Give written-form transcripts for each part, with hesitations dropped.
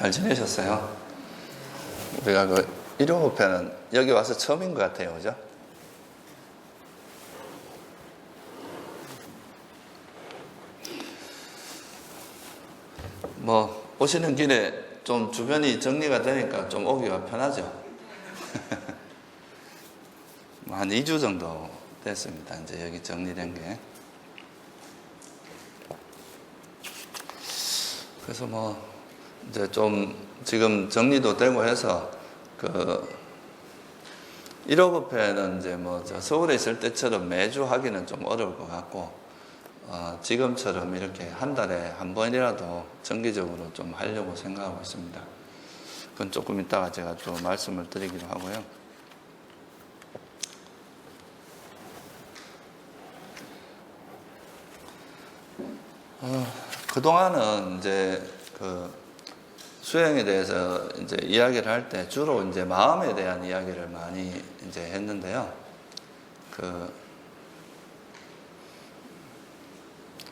잘 지내셨어요? 우리가 그 1호흡회는 여기 와서 처음인 것 같아요, 그죠? 뭐 오시는 길에 좀 주변이 정리가 되니까 좀 오기가 편하죠. 한 2주 정도 됐습니다. 이제 여기 정리된 게. 그래서 뭐 이제 좀 지금 정리도 되고 해서 그 1호흡회는 이제 뭐 저 서울에 있을 때처럼 매주 하기는 좀 어려울 것 같고 지금처럼 이렇게 한 달에 한 번이라도 정기적으로 좀 하려고 생각하고 있습니다. 그건 조금 이따가 제가 또 말씀을 드리기로 하고요. 그동안은 이제 그 수행에 대해서 이제 이야기를 할 때 주로 이제 마음에 대한 이야기를 많이 이제 했는데요.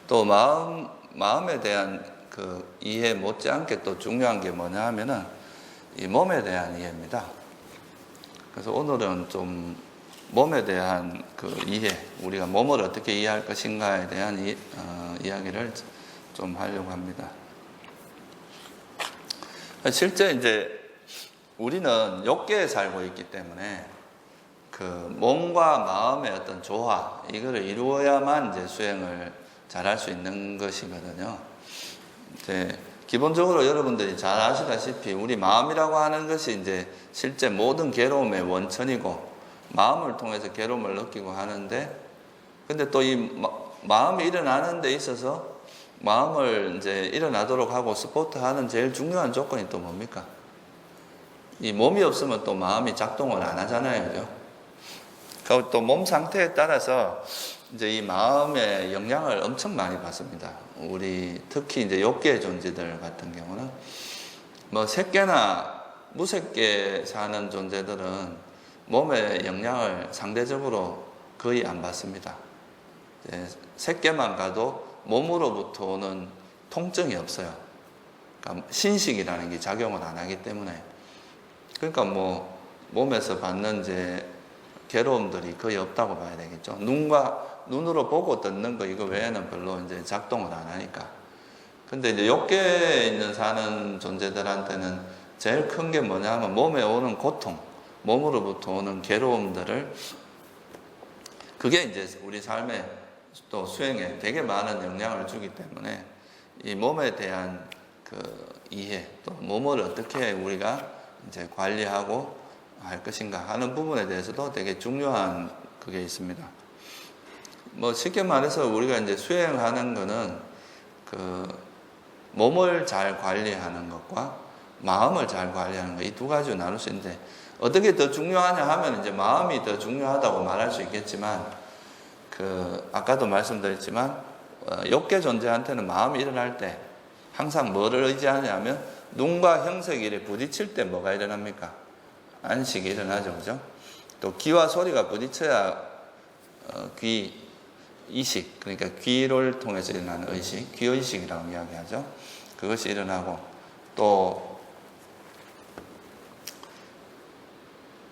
또 마음에 대한 그 이해 못지않게 또 중요한 게 뭐냐 하면은 이 몸에 대한 이해입니다. 그래서 오늘은 좀 몸에 대한 그 이해, 우리가 몸을 어떻게 이해할 것인가에 대한 이야기를 좀 하려고 합니다. 실제 이제 우리는 욕계에 살고 있기 때문에 그 몸과 마음의 어떤 조화, 이거를 이루어야만 이제 수행을 잘할 수 있는 것이거든요. 이제 기본적으로 여러분들이 잘 아시다시피 우리 마음이라고 하는 것이 이제 실제 모든 괴로움의 원천이고 마음을 통해서 괴로움을 느끼고 하는데, 근데 또 이 마음이 일어나는 데 있어서 마음을 이제 일어나도록 하고 서포트하는 제일 중요한 조건이 또 뭡니까? 이 몸이 없으면 또 마음이 작동을 안 하잖아요, 그죠? 그리고 또 몸 상태에 따라서 이제 이 마음의 영향을 엄청 많이 받습니다. 우리 특히 이제 욕계의 존재들 같은 경우는 뭐 새끼나 무새끼 사는 존재들은 몸의 영향을 상대적으로 거의 안 받습니다. 새끼만 가도 몸으로부터 오는 통증이 없어요. 그러니까 신식이라는 게 작용을 안 하기 때문에. 그러니까 뭐 몸에서 받는 이제 괴로움들이 거의 없다고 봐야 되겠죠. 눈으로 보고 듣는 거 이거 외에는 별로 이제 작동을 안 하니까. 근데 이제 욕계에 있는 사는 존재들한테는 제일 큰 게 뭐냐 하면 몸에 오는 고통, 몸으로부터 오는 괴로움들을, 그게 이제 우리 삶에 또 수행에 되게 많은 영향을 주기 때문에 이 몸에 대한 그 이해, 또 몸을 어떻게 우리가 이제 관리하고 할 것인가 하는 부분에 대해서도 되게 중요한 그게 있습니다. 뭐 쉽게 말해서 우리가 이제 수행하는 거는 그 몸을 잘 관리하는 것과 마음을 잘 관리하는 것, 이 두 가지로 나눌 수 있는데, 어떻게 더 중요하냐 하면 이제 마음이 더 중요하다고 말할 수 있겠지만, 아까도 말씀드렸지만 욕계 존재한테는 마음이 일어날 때 항상 뭐를 의지하냐면 눈과 형색이 이렇게 부딪힐 때 뭐가 일어납니까? 안식이 일어나죠, 그죠? 또 귀와 소리가 부딪혀야 귀 이식, 그러니까 귀를 통해서 일어나는 의식, 귀의식이라고 이야기하죠. 그것이 일어나고, 또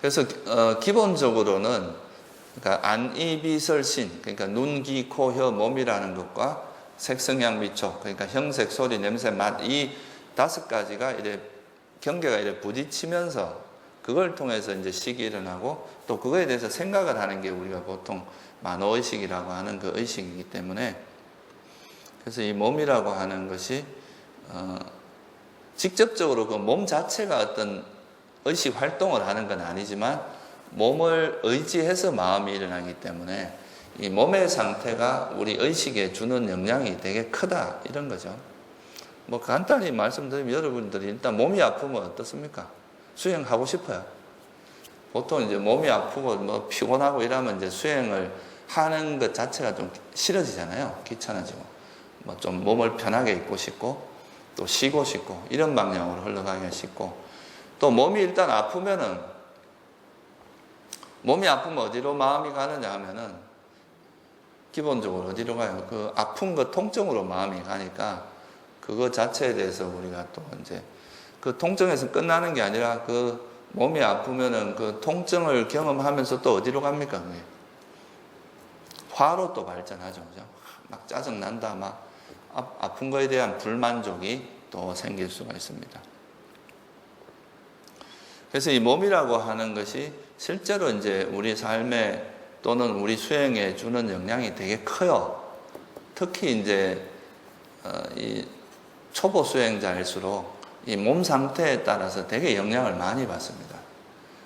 그래서 기본적으로는 그러니까 안이비설신, 그러니까 눈, 귀, 코, 혀, 몸이라는 것과 색성향, 미촉, 그러니까 형색, 소리, 냄새, 맛, 이 5가지가 이래 경계가 이래 부딪히면서 그걸 통해서 이제 식이 일어나고, 또 그거에 대해서 생각을 하는 게 우리가 보통 만호의식이라고 하는 그 의식이기 때문에, 그래서 이 몸이라고 하는 것이 직접적으로 그 몸 자체가 어떤 의식 활동을 하는 건 아니지만 몸을 의지해서 마음이 일어나기 때문에 이 몸의 상태가 우리 의식에 주는 영향이 되게 크다, 이런 거죠. 뭐 간단히 말씀드리면 여러분들이 일단 몸이 아프면 어떻습니까? 수행하고 싶어요. 보통 이제 몸이 아프고 뭐 피곤하고 이러면 이제 수행을 하는 것 자체가 좀 싫어지잖아요. 귀찮아지고. 뭐 좀 몸을 편하게 있고 싶고, 또 쉬고 싶고, 이런 방향으로 흘러가기가 쉽고, 또 몸이 일단 아프면은, 몸이 아프면 어디로 마음이 가느냐 하면은 기본적으로 어디로 가요? 그 아픈 거 통증으로 마음이 가니까 그거 자체에 대해서 우리가 또 이제 그 통증에서 끝나는 게 아니라 그 몸이 아프면은 그 통증을 경험하면서 또 어디로 갑니까? 그게? 화로 또 발전하죠. 그죠? 막 짜증난다, 막 아픈 거에 대한 불만족이 또 생길 수가 있습니다. 그래서 이 몸이라고 하는 것이 실제로 이제 우리 삶에 또는 우리 수행에 주는 영향이 되게 커요. 특히 이제 이 초보 수행자일수록 이 몸 상태에 따라서 되게 영향을 많이 받습니다.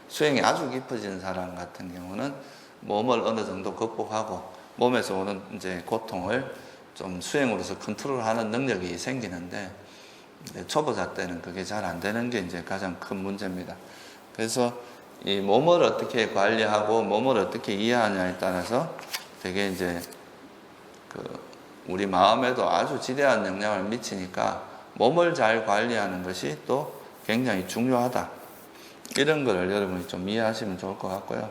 수행이 아주 깊어진 사람 같은 경우는 몸을 어느 정도 극복하고 몸에서 오는 이제 고통을 좀 수행으로서 컨트롤하는 능력이 생기는데 초보자 때는 그게 잘 안 되는 게 이제 가장 큰 문제입니다. 그래서 이 몸을 어떻게 관리하고 몸을 어떻게 이해하냐에 따라서 되게 이제 우리 마음에도 아주 지대한 영향을 미치니까 몸을 잘 관리하는 것이 또 굉장히 중요하다. 이런 거를 여러분이 좀 이해하시면 좋을 것 같고요.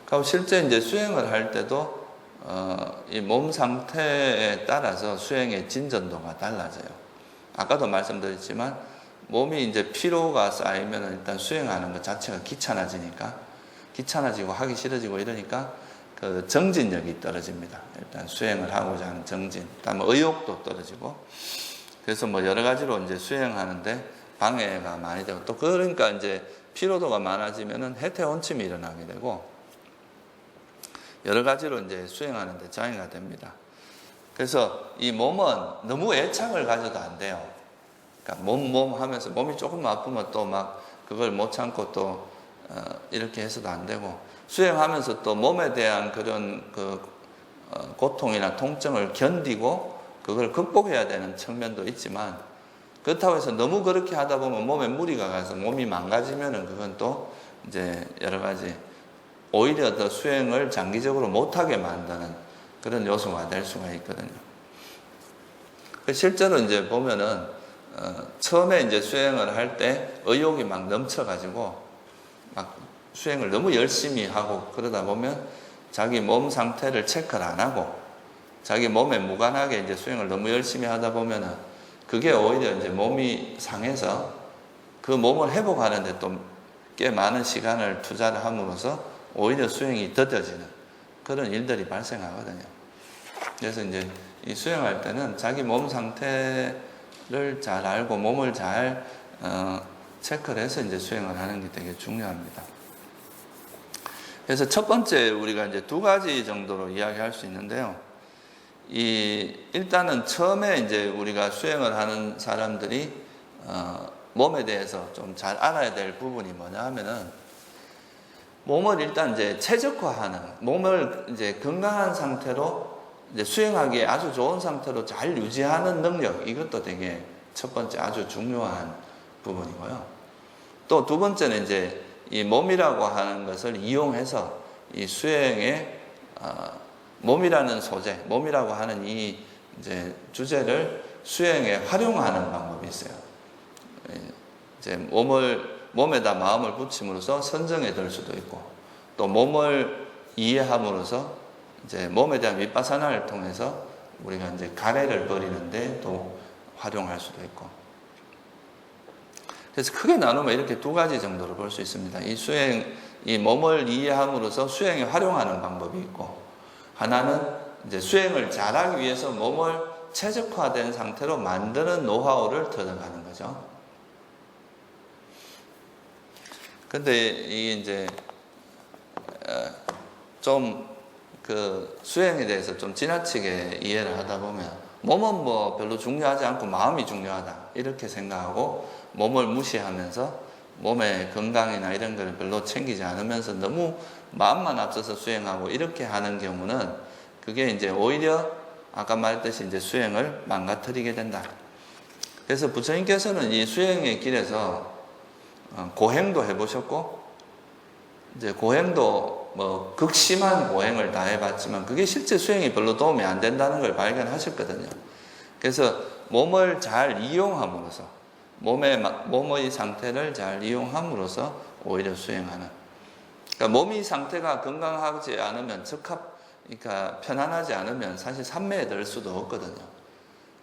그리고 실제 이제 수행을 할 때도 이 몸 상태에 따라서 수행의 진전도가 달라져요. 아까도 말씀드렸지만 몸이 이제 피로가 쌓이면 일단 수행하는 것 자체가 귀찮아지고 하기 싫어지고 이러니까 그 정진력이 떨어집니다. 일단 수행을 하고자 하는 정진, 그다음에 의욕도 떨어지고, 그래서 뭐 여러 가지로 이제 수행하는데 방해가 많이 되고, 또 그러니까 이제 피로도가 많아지면은 해태원침이 일어나게 되고 여러 가지로 이제 수행하는데 장애가 됩니다. 그래서 이 몸은 너무 애착을 가져도 안 돼요. 그러니까 몸 하면서 몸이 조금 아프면 또 막 그걸 못 참고 또 이렇게 해서도 안 되고, 수행하면서 또 몸에 대한 그런 고통이나 통증을 견디고 그걸 극복해야 되는 측면도 있지만, 그렇다고 해서 너무 그렇게 하다 보면 몸에 무리가 가서 몸이 망가지면은 그건 또 이제 여러 가지 오히려 더 수행을 장기적으로 못하게 만드는 그런 요소가 될 수가 있거든요. 실제로 이제 보면은 처음에 이제 수행을 할 때 의욕이 막 넘쳐가지고 막 수행을 너무 열심히 하고 그러다 보면 자기 몸 상태를 체크를 안 하고 자기 몸에 무관하게 이제 수행을 너무 열심히 하다 보면은 그게 오히려 이제 몸이 상해서 그 몸을 회복하는데 또 꽤 많은 시간을 투자를 함으로써 오히려 수행이 더뎌지는 그런 일들이 발생하거든요. 그래서 이제 이 수행할 때는 자기 몸 상태를 잘 알고 몸을 잘 체크를 해서 이제 수행을 하는 게 되게 중요합니다. 그래서 첫 번째 우리가 이제 두 가지 정도로 이야기할 수 있는데요. 일단은 처음에 이제 우리가 수행을 하는 사람들이 몸에 대해서 좀 잘 알아야 될 부분이 뭐냐 하면은, 몸을 일단 이제 최적화하는, 몸을 이제 건강한 상태로 이제 수행하기에 아주 좋은 상태로 잘 유지하는 능력, 이것도 되게 첫 번째 아주 중요한 부분이고요. 또 두 번째는 이제 이 몸이라고 하는 것을 이용해서 이 수행에 몸이라는 소재, 몸이라고 하는 이 이제 주제를 수행에 활용하는 방법이 있어요. 이제 몸에다 마음을 붙임으로써 선정에 들 수도 있고, 또 몸을 이해함으로써 이제 몸에 대한 윗바사나를 통해서 우리가 이제 가래를 버리는데 또 활용할 수도 있고. 그래서 크게 나누면 이렇게 두 가지 정도로 볼 수 있습니다. 이 몸을 이해함으로써 수행에 활용하는 방법이 있고, 하나는 이제 수행을 잘하기 위해서 몸을 최적화된 상태로 만드는 노하우를 들어가는 거죠. 근데 이게 이제 좀 그 수행에 대해서 좀 지나치게 이해를 하다 보면 몸은 뭐 별로 중요하지 않고 마음이 중요하다 이렇게 생각하고 몸을 무시하면서 몸의 건강이나 이런 걸 별로 챙기지 않으면서 너무 마음만 앞서서 수행하고 이렇게 하는 경우는 그게 이제 오히려 아까 말했듯이 이제 수행을 망가뜨리게 된다. 그래서 부처님께서는 이 수행의 길에서 고행도 해보셨고, 이제 고행도 뭐 극심한 고행을 다 해봤지만 그게 실제 수행이 별로 도움이 안 된다는 걸 발견하셨거든요. 그래서 몸을 잘 이용함으로써 몸의 상태를 잘 이용함으로써 오히려 수행하는. 그러니까 몸의 상태가 건강하지 않으면 그러니까 편안하지 않으면 사실 삼매에 들 수도 없거든요.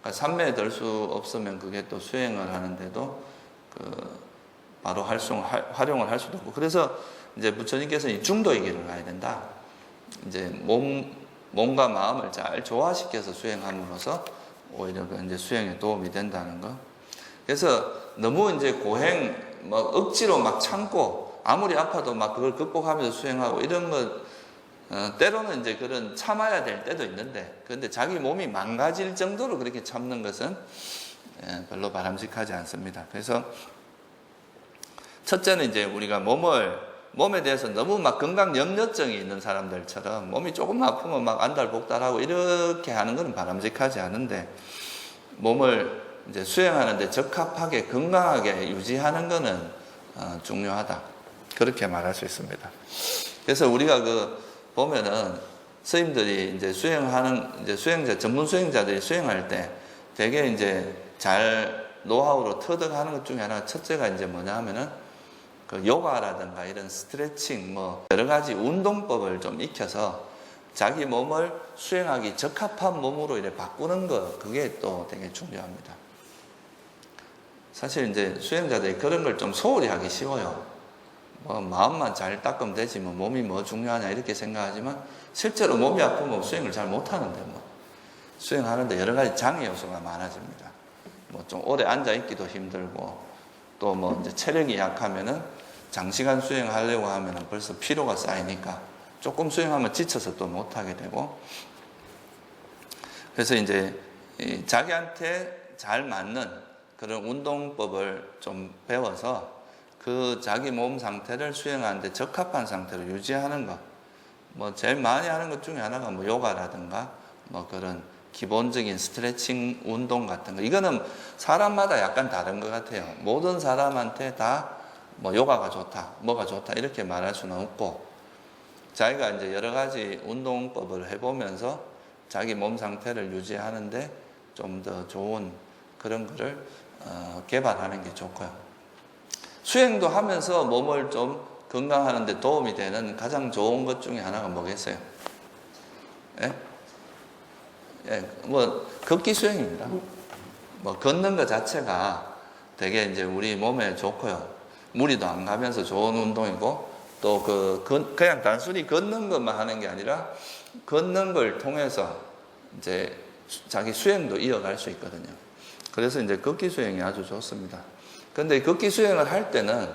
그러니까 삼매에 들 수 없으면 그게 또 수행을 하는데도 바로 활용을 할 수도 없고, 그래서 이제 부처님께서 이 중도의 길을 가야 된다. 이제 몸과 마음을 잘 조화시켜서 수행함으로써 오히려 그 이제 수행에 도움이 된다는 거. 그래서 너무 이제 고행 막 억지로 막 참고 아무리 아파도 막 그걸 극복하면서 수행하고 이런 거 때로는 이제 그런 참아야 될 때도 있는데, 그런데 자기 몸이 망가질 정도로 그렇게 참는 것은 별로 바람직하지 않습니다. 그래서 첫째는 이제 우리가 몸에 대해서 너무 막 건강 염려증이 있는 사람들처럼 몸이 조금 아프면 막 안달복달하고 이렇게 하는 것은 바람직하지 않은데, 몸을 이제 수행하는데 적합하게 건강하게 유지하는 것은 중요하다. 그렇게 말할 수 있습니다. 그래서 우리가 보면은 스님들이 이제 수행자, 전문 수행자들이 수행할 때 되게 이제 잘 노하우로 터득하는 것 중에 하나가, 첫째가 이제 뭐냐 하면은 그 요가라든가 이런 스트레칭 여러 가지 운동법을 좀 익혀서 자기 몸을 수행하기 적합한 몸으로 이렇게 바꾸는 거, 그게 또 되게 중요합니다. 사실 이제 수행자들이 그런 걸 좀 소홀히 하기 쉬워요. 마음만 잘 닦으면 되지 몸이 중요하냐 이렇게 생각하지만, 실제로 몸이 아프면 수행을 잘 못하는데 수행하는데 여러 가지 장애 요소가 많아집니다. 좀 오래 앉아 있기도 힘들고, 또 이제 체력이 약하면은 장시간 수행하려고 하면은 벌써 피로가 쌓이니까 조금 수행하면 지쳐서 또 못하게 되고, 그래서 이제 자기한테 잘 맞는 그런 운동법을 좀 배워서 그 자기 몸 상태를 수행하는데 적합한 상태로 유지하는 것. 제일 많이 하는 것 중에 하나가 요가라든가 그런 기본적인 스트레칭 운동 같은 거. 이거는 사람마다 약간 다른 것 같아요. 모든 사람한테 다 요가가 좋다, 뭐가 좋다 이렇게 말할 수는 없고, 자기가 이제 여러 가지 운동법을 해보면서 자기 몸 상태를 유지하는데 좀 더 좋은 그런 거를 개발하는 게 좋고요. 수행도 하면서 몸을 좀 건강하는 데 도움이 되는 가장 좋은 것 중에 하나가 뭐겠어요? 예? 걷기 수행입니다. 걷는 것 자체가 되게 이제 우리 몸에 좋고요. 무리도 안 가면서 좋은 운동이고, 또 그냥 단순히 걷는 것만 하는 게 아니라 걷는 걸 통해서 이제 자기 수행도 이어갈 수 있거든요. 그래서 이제 걷기 수행이 아주 좋습니다. 근데 걷기 수행을 할 때는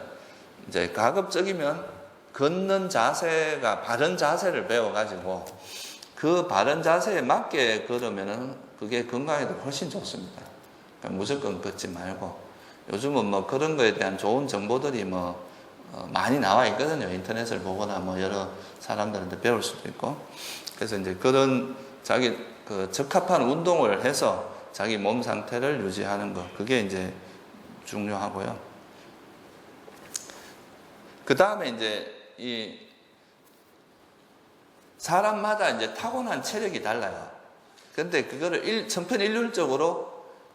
이제 가급적이면 걷는 자세가 바른 자세를 배워가지고 그 바른 자세에 맞게 걸으면은 그게 건강에도 훨씬 좋습니다. 그러니까 무조건 걷지 말고, 요즘은 그런 거에 대한 좋은 정보들이 많이 나와 있거든요. 인터넷을 보거나 여러 사람들한테 배울 수도 있고. 그래서 이제 그런 자기 적합한 운동을 해서 자기 몸 상태를 유지하는 거, 그게 이제 중요하고요. 그 다음에 이제 사람마다 이제 타고난 체력이 달라요. 근데 그거를 천편일률적으로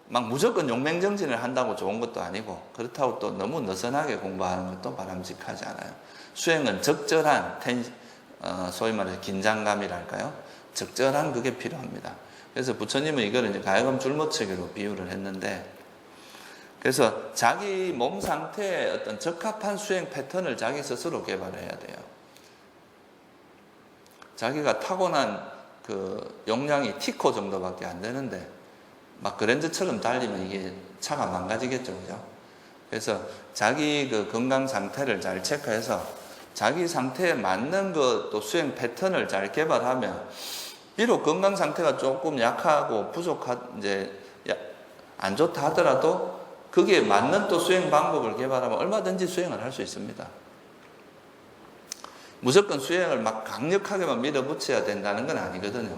무조건 용맹정진을 한다고 좋은 것도 아니고, 그렇다고 또 너무 느슨하게 공부하는 것도 바람직하지 않아요. 수행은 적절한 소위 말해서 긴장감이랄까요? 적절한 그게 필요합니다. 그래서 부처님은 이걸 이제 가야금 줄무치기로 비유를 했는데, 그래서 자기 몸 상태에 어떤 적합한 수행 패턴을 자기 스스로 개발을 해야 돼요. 자기가 타고난 용량이 티코 정도밖에 안 되는데 그랜저처럼 달리면 이게 차가 망가지겠죠, 그죠? 그래서 자기 건강 상태를 잘 체크해서 자기 상태에 맞는 또 수행 패턴을 잘 개발하면, 비록 건강 상태가 조금 약하고 이제 안 좋다 하더라도 거기에 맞는 또 수행 방법을 개발하면 얼마든지 수행을 할 수 있습니다. 무조건 수행을 강력하게만 밀어붙여야 된다는 건 아니거든요.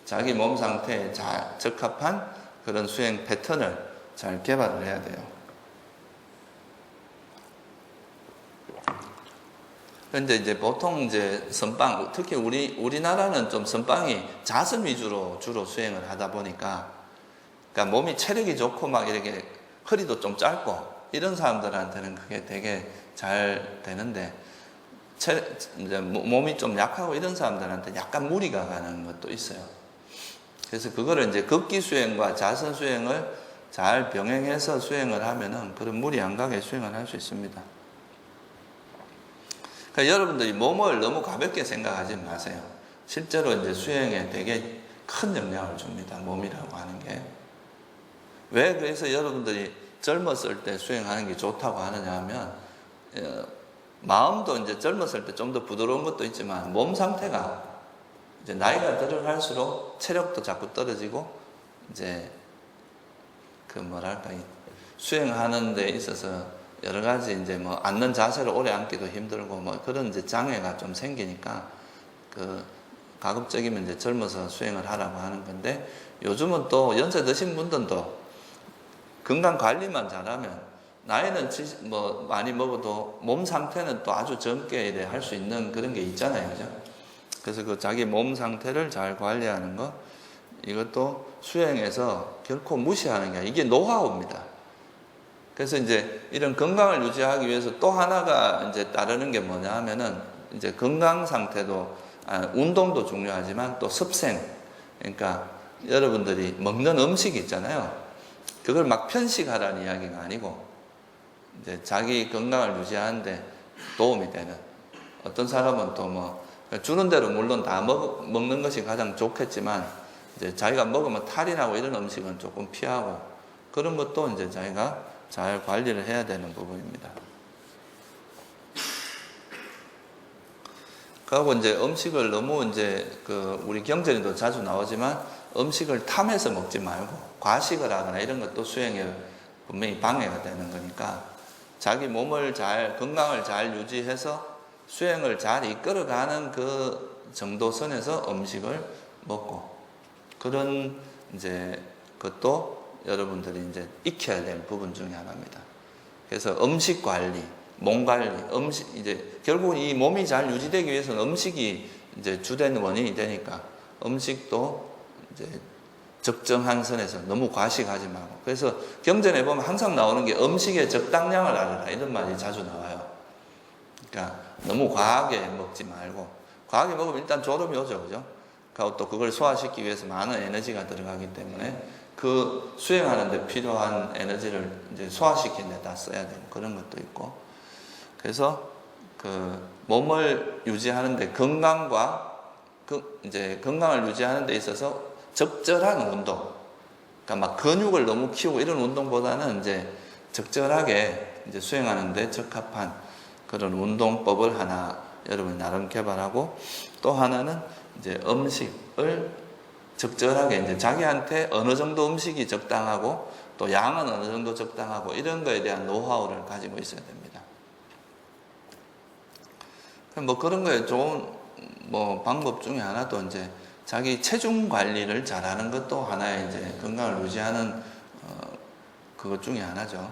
자기 몸 상태에 적합한 그런 수행 패턴을 잘 개발을 해야 돼요. 근데 이제 보통 이제 선방, 특히 우리나라는 좀 선방이 자선 위주로 주로 수행을 하다 보니까, 그러니까 몸이 체력이 좋고 이렇게 허리도 좀 짧고 이런 사람들한테는 그게 되게 잘 되는데, 이제 몸이 좀 약하고 이런 사람들한테 약간 무리가 가는 것도 있어요. 그래서 그거를 이제 걷기 수행과 자선 수행을 잘 병행해서 수행을 하면은 그런 무리 안 가게 수행을 할 수 있습니다. 그러니까 여러분들이 몸을 너무 가볍게 생각하지 마세요. 실제로 이제 수행에 되게 큰 영향을 줍니다. 몸이라고 하는 게. 왜 그래서 여러분들이 젊었을 때 수행하는 게 좋다고 하느냐 하면, 마음도 이제 젊었을 때 좀 더 부드러운 것도 있지만 몸 상태가 이제 나이가 들어갈수록 체력도 자꾸 떨어지고 이제 그 뭐랄까 수행하는 데 있어서 여러 가지 이제 뭐 앉는 자세를 오래 앉기도 힘들고 뭐 그런 이제 장애가 좀 생기니까 그 가급적이면 이제 젊어서 수행을 하라고 하는 건데, 요즘은 또 연세 드신 분들도 건강 관리만 잘하면 나이는 뭐 많이 먹어도 몸 상태는 또 아주 젊게 할 수 있는 그런 게 있잖아요, 그죠? 그래서 그 자기 몸 상태를 잘 관리하는 것, 이것도 수행에서 결코 무시하는 게 아니라 이게 노하우입니다. 그래서 이제 이런 건강을 유지하기 위해서 또 하나가 이제 따르는 게 뭐냐 하면은 이제 건강 상태도, 운동도 중요하지만 또 습생, 그러니까 여러분들이 먹는 음식이 있잖아요. 그걸 막 편식하라는 이야기가 아니고 이제 자기 건강을 유지하는데 도움이 되는, 어떤 사람은 또 뭐 주는 대로 물론 다 먹는 것이 가장 좋겠지만 이제 자기가 먹으면 탈이 나고 이런 음식은 조금 피하고, 그런 것도 이제 자기가 잘 관리를 해야 되는 부분입니다. 그리고 이제 음식을 너무 이제 우리 경전에도 자주 나오지만 음식을 탐해서 먹지 말고 과식을 하거나 이런 것도 수행에 분명히 방해가 되는 거니까 자기 몸을 건강을 잘 유지해서 수행을 잘 이끌어가는 그 정도 선에서 음식을 먹고, 그런 이제 것도 여러분들이 이제 익혀야 될 부분 중에 하나입니다. 그래서 음식 관리, 몸 관리, 이제 결국 이 몸이 잘 유지되기 위해서는 음식이 이제 주된 원인이 되니까 음식도 이제 적정한 선에서 너무 과식하지 말고, 그래서 경전에 보면 항상 나오는 게 음식의 적당량을 알아라 이런 말이 자주 나와요. 그러니까 너무 과하게 먹지 말고, 과하게 먹으면 일단 졸음이 오죠, 그죠? 그리고 또 그걸 소화시키기 위해서 많은 에너지가 들어가기 때문에 그 수행하는 데 필요한 에너지를 이제 소화시키는 데 다 써야 되고 그런 것도 있고, 그래서 그 몸을 유지하는 데 건강과 이제 건강을 유지하는 데 있어서 적절한 운동, 그러니까 막 근육을 너무 키우고 이런 운동보다는 이제 적절하게 이제 수행하는 데 적합한 그런 운동법을 하나 여러분이 나름 개발하고, 또 하나는 이제 음식을 적절하게 이제 자기한테 어느 정도 음식이 적당하고 또 양은 어느 정도 적당하고 이런 거에 대한 노하우를 가지고 있어야 됩니다. 뭐 그런 거에 좋은 뭐 방법 중에 하나도 이제 자기 체중 관리를 잘하는 것도 하나의 이제 건강을 유지하는 그것 중에 하나죠.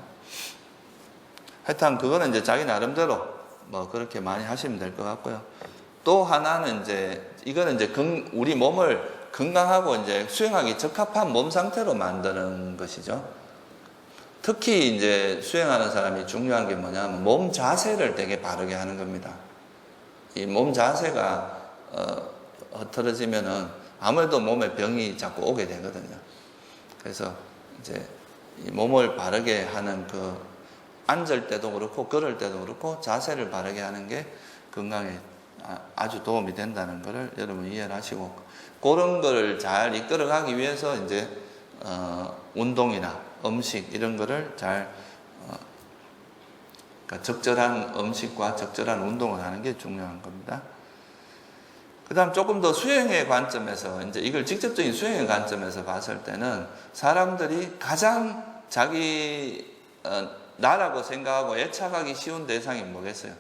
하여튼 그거는 이제 자기 나름대로 뭐 그렇게 많이 하시면 될 것 같고요. 또 하나는 이제 이거는 이제 우리 몸을 건강하고 이제 수행하기 적합한 몸 상태로 만드는 것이죠. 특히 이제 수행하는 사람이 중요한 게 뭐냐면 몸 자세를 되게 바르게 하는 겁니다. 이 몸 자세가 흐트러지면은 아무래도 몸에 병이 자꾸 오게 되거든요. 그래서 이제 이 몸을 바르게 하는 앉을 때도 그렇고 걸을 때도 그렇고 자세를 바르게 하는 게 건강에 아주 도움이 된다는 것을 여러분 이해를 하시고, 그런 걸 잘 이끌어가기 위해서 이제 운동이나 음식 이런 거를 그러니까 적절한 음식과 적절한 운동을 하는 게 중요한 겁니다. 그 다음 조금 더 수행의 관점에서, 이제 이걸 직접적인 수행의 관점에서 봤을 때는 사람들이 가장 자기 나라고 생각하고 애착하기 쉬운 대상이 뭐겠어요?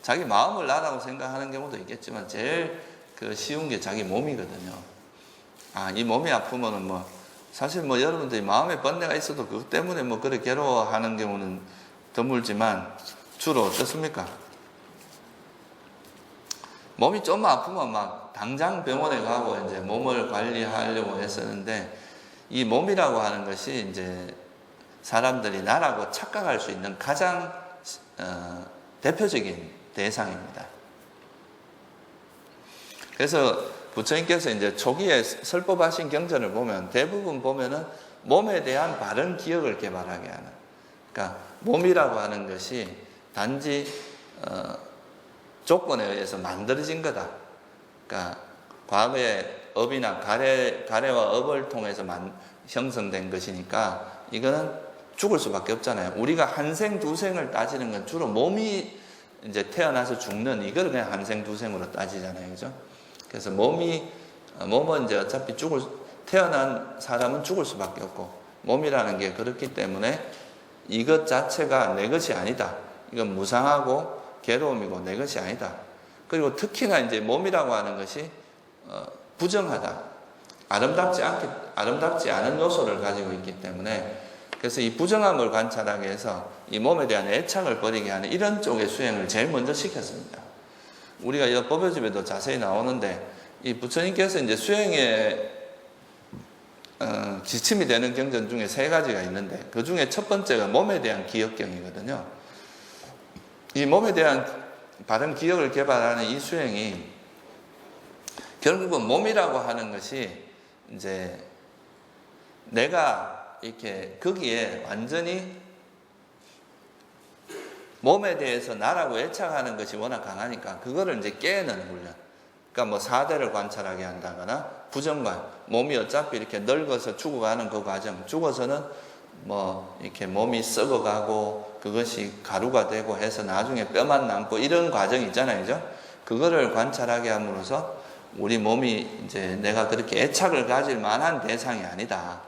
자기 마음을 나라고 생각하는 경우도 있겠지만 제일 쉬운 게 자기 몸이거든요. 이 몸이 아프면은 사실 여러분들이 마음에 번뇌가 있어도 그것 때문에 그래 괴로워하는 경우는 드물지만 주로 어떻습니까? 몸이 좀 아프면 당장 병원에 가고 이제 몸을 관리하려고 했었는데, 이 몸이라고 하는 것이 이제 사람들이 나라고 착각할 수 있는 가장 대표적인 대상입니다. 그래서 부처님께서 이제 초기에 설법하신 경전을 보면 대부분 보면은 몸에 대한 바른 기억을 개발하게 하는. 그러니까 몸이라고 하는 것이 단지 조건에 의해서 만들어진 거다. 그러니까 과거에 업이나 가래와 업을 통해서 형성된 것이니까 이거는 죽을 수밖에 없잖아요. 우리가 한 생, 두 생을 따지는 건 주로 몸이 이제 태어나서 죽는 이걸 그냥 한 생, 두 생으로 따지잖아요. 그죠? 그래서 몸은 이제 어차피 태어난 사람은 죽을 수밖에 없고, 몸이라는 게 그렇기 때문에 이것 자체가 내 것이 아니다. 이건 무상하고 괴로움이고 내 것이 아니다. 그리고 특히나 이제 몸이라고 하는 것이 부정하다. 아름답지 않은 요소를 가지고 있기 때문에, 그래서 이 부정함을 관찰하게 해서 이 몸에 대한 애착을 버리게 하는 이런 쪽의 수행을 제일 먼저 시켰습니다. 우리가 이 법요집에도 자세히 나오는데, 이 부처님께서 이제 수행에 지침이 되는 경전 중에 3가지가 있는데, 그 중에 첫 번째가 몸에 대한 기억경이거든요. 이 몸에 대한 바른 기억을 개발하는 이 수행이 결국은 몸이라고 하는 것이 이제 내가 이렇게 거기에 완전히 몸에 대해서 나라고 애착하는 것이 워낙 강하니까 그거를 이제 깨는 훈련. 그러니까 뭐 4대를 관찰하게 한다거나 부정관, 몸이 어차피 이렇게 늙어서 죽어가는 그 과정, 죽어서는 뭐 이렇게 몸이 썩어가고 그것이 가루가 되고 해서 나중에 뼈만 남고 이런 과정이 있잖아요. 그죠? 그거를 관찰하게 함으로써 우리 몸이 이제 내가 그렇게 애착을 가질 만한 대상이 아니다.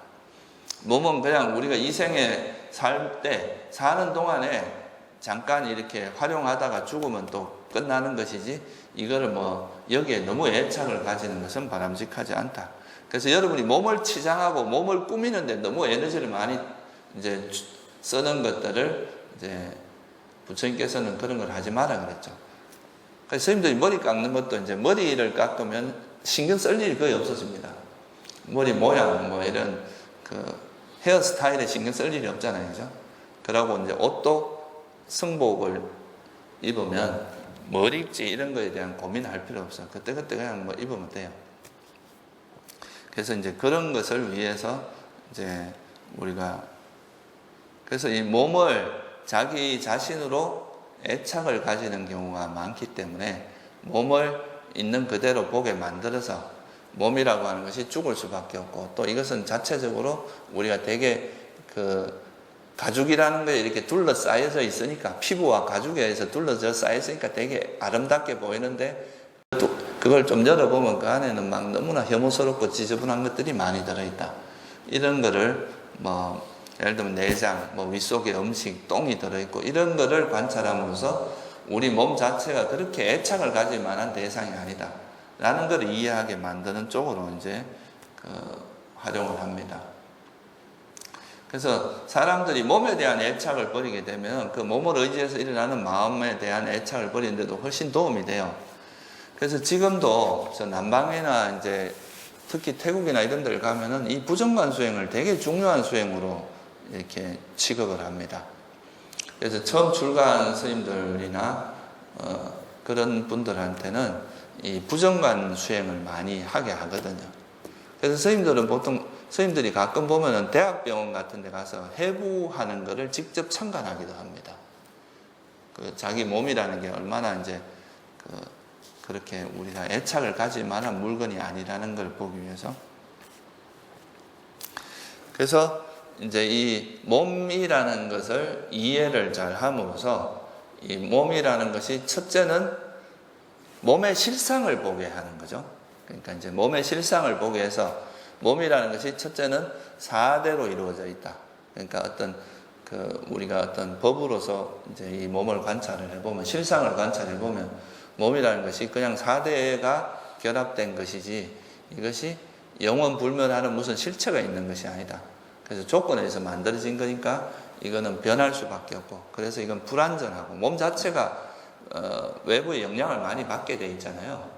몸은 그냥 우리가 이 생에 살 때 사는 동안에 잠깐 이렇게 활용하다가 죽으면 또 끝나는 것이지, 이거를 뭐 여기에 너무 애착을 가지는 것은 바람직하지 않다. 그래서 여러분이 몸을 치장하고 몸을 꾸미는데 너무 에너지를 많이 이제 쓰는 것들을 이제 부처님께서는 그런 걸 하지 마라 그랬죠. 그래서 스님들이 머리 깎는 것도 이제 머리를 깎으면 신경 쓸 일이 거의 없어집니다. 머리 모양 뭐 이런 그 헤어스타일에 신경 쓸 일이 없잖아요. 그죠? 그러고 이제 옷도 승복을 입으면 뭘 입지 이런 거에 대한 고민할 필요 없어요. 그때그때 그냥 뭐 입으면 돼요. 그래서 이제 그런 것을 위해서 이제 우리가, 그래서 이 몸을 자기 자신으로 애착을 가지는 경우가 많기 때문에 몸을 있는 그대로 보게 만들어서, 몸이라고 하는 것이 죽을 수밖에 없고, 또 이것은 자체적으로 우리가 되게 그 가죽이라는 거에 이렇게 둘러싸여져 있으니까, 피부와 가죽에 의해서 둘러져 쌓여 있으니까 되게 아름답게 보이는데, 또 그걸 좀 열어보면 그 안에는 막 너무나 혐오스럽고 지저분한 것들이 많이 들어있다. 이런 거를 뭐 예를 들면 내장, 뭐 윗속에 음식, 똥이 들어있고 이런 거를 관찰함으로써 우리 몸 자체가 그렇게 애착을 가질 만한 대상이 아니다 라는 걸 이해하게 만드는 쪽으로 이제 활용을 합니다. 그래서 사람들이 몸에 대한 애착을 버리게 되면 그 몸을 의지해서 일어나는 마음에 대한 애착을 버리는데도 훨씬 도움이 돼요. 그래서 지금도 저 남방이나 이제 특히 태국이나 이런 데를 가면은 이 부정관 수행을 되게 중요한 수행으로 이렇게 취급을 합니다. 그래서 처음 출가한 스님들이나 그런 분들한테는 이 부정관 수행을 많이 하게 하거든요. 그래서 스님들이 가끔 보면은 대학병원 같은 데 가서 해부하는 거를 직접 참관하기도 합니다. 그 자기 몸이라는 게 얼마나 이제 그렇게 우리가 애착을 가질 만한 물건이 아니라는 걸 보기 위해서. 그래서 이제 이 몸이라는 것을 이해를 잘 함으로써 이 몸이라는 것이 첫째는 몸의 실상을 보게 하는 거죠. 그러니까 이제 몸의 실상을 보게 해서 몸이라는 것이 첫째는 4대로 이루어져 있다. 그러니까 우리가 어떤 법으로서 이제 이 몸을 관찰을 해보면, 실상을 관찰해보면 몸이라는 것이 그냥 4대가 결합된 것이지 이것이 영원불멸하는 무슨 실체가 있는 것이 아니다. 그래서 조건에서 만들어진 거니까 이거는 변할 수밖에 없고, 그래서 이건 불완전하고 몸 자체가 외부의 영향을 많이 받게 돼 있잖아요.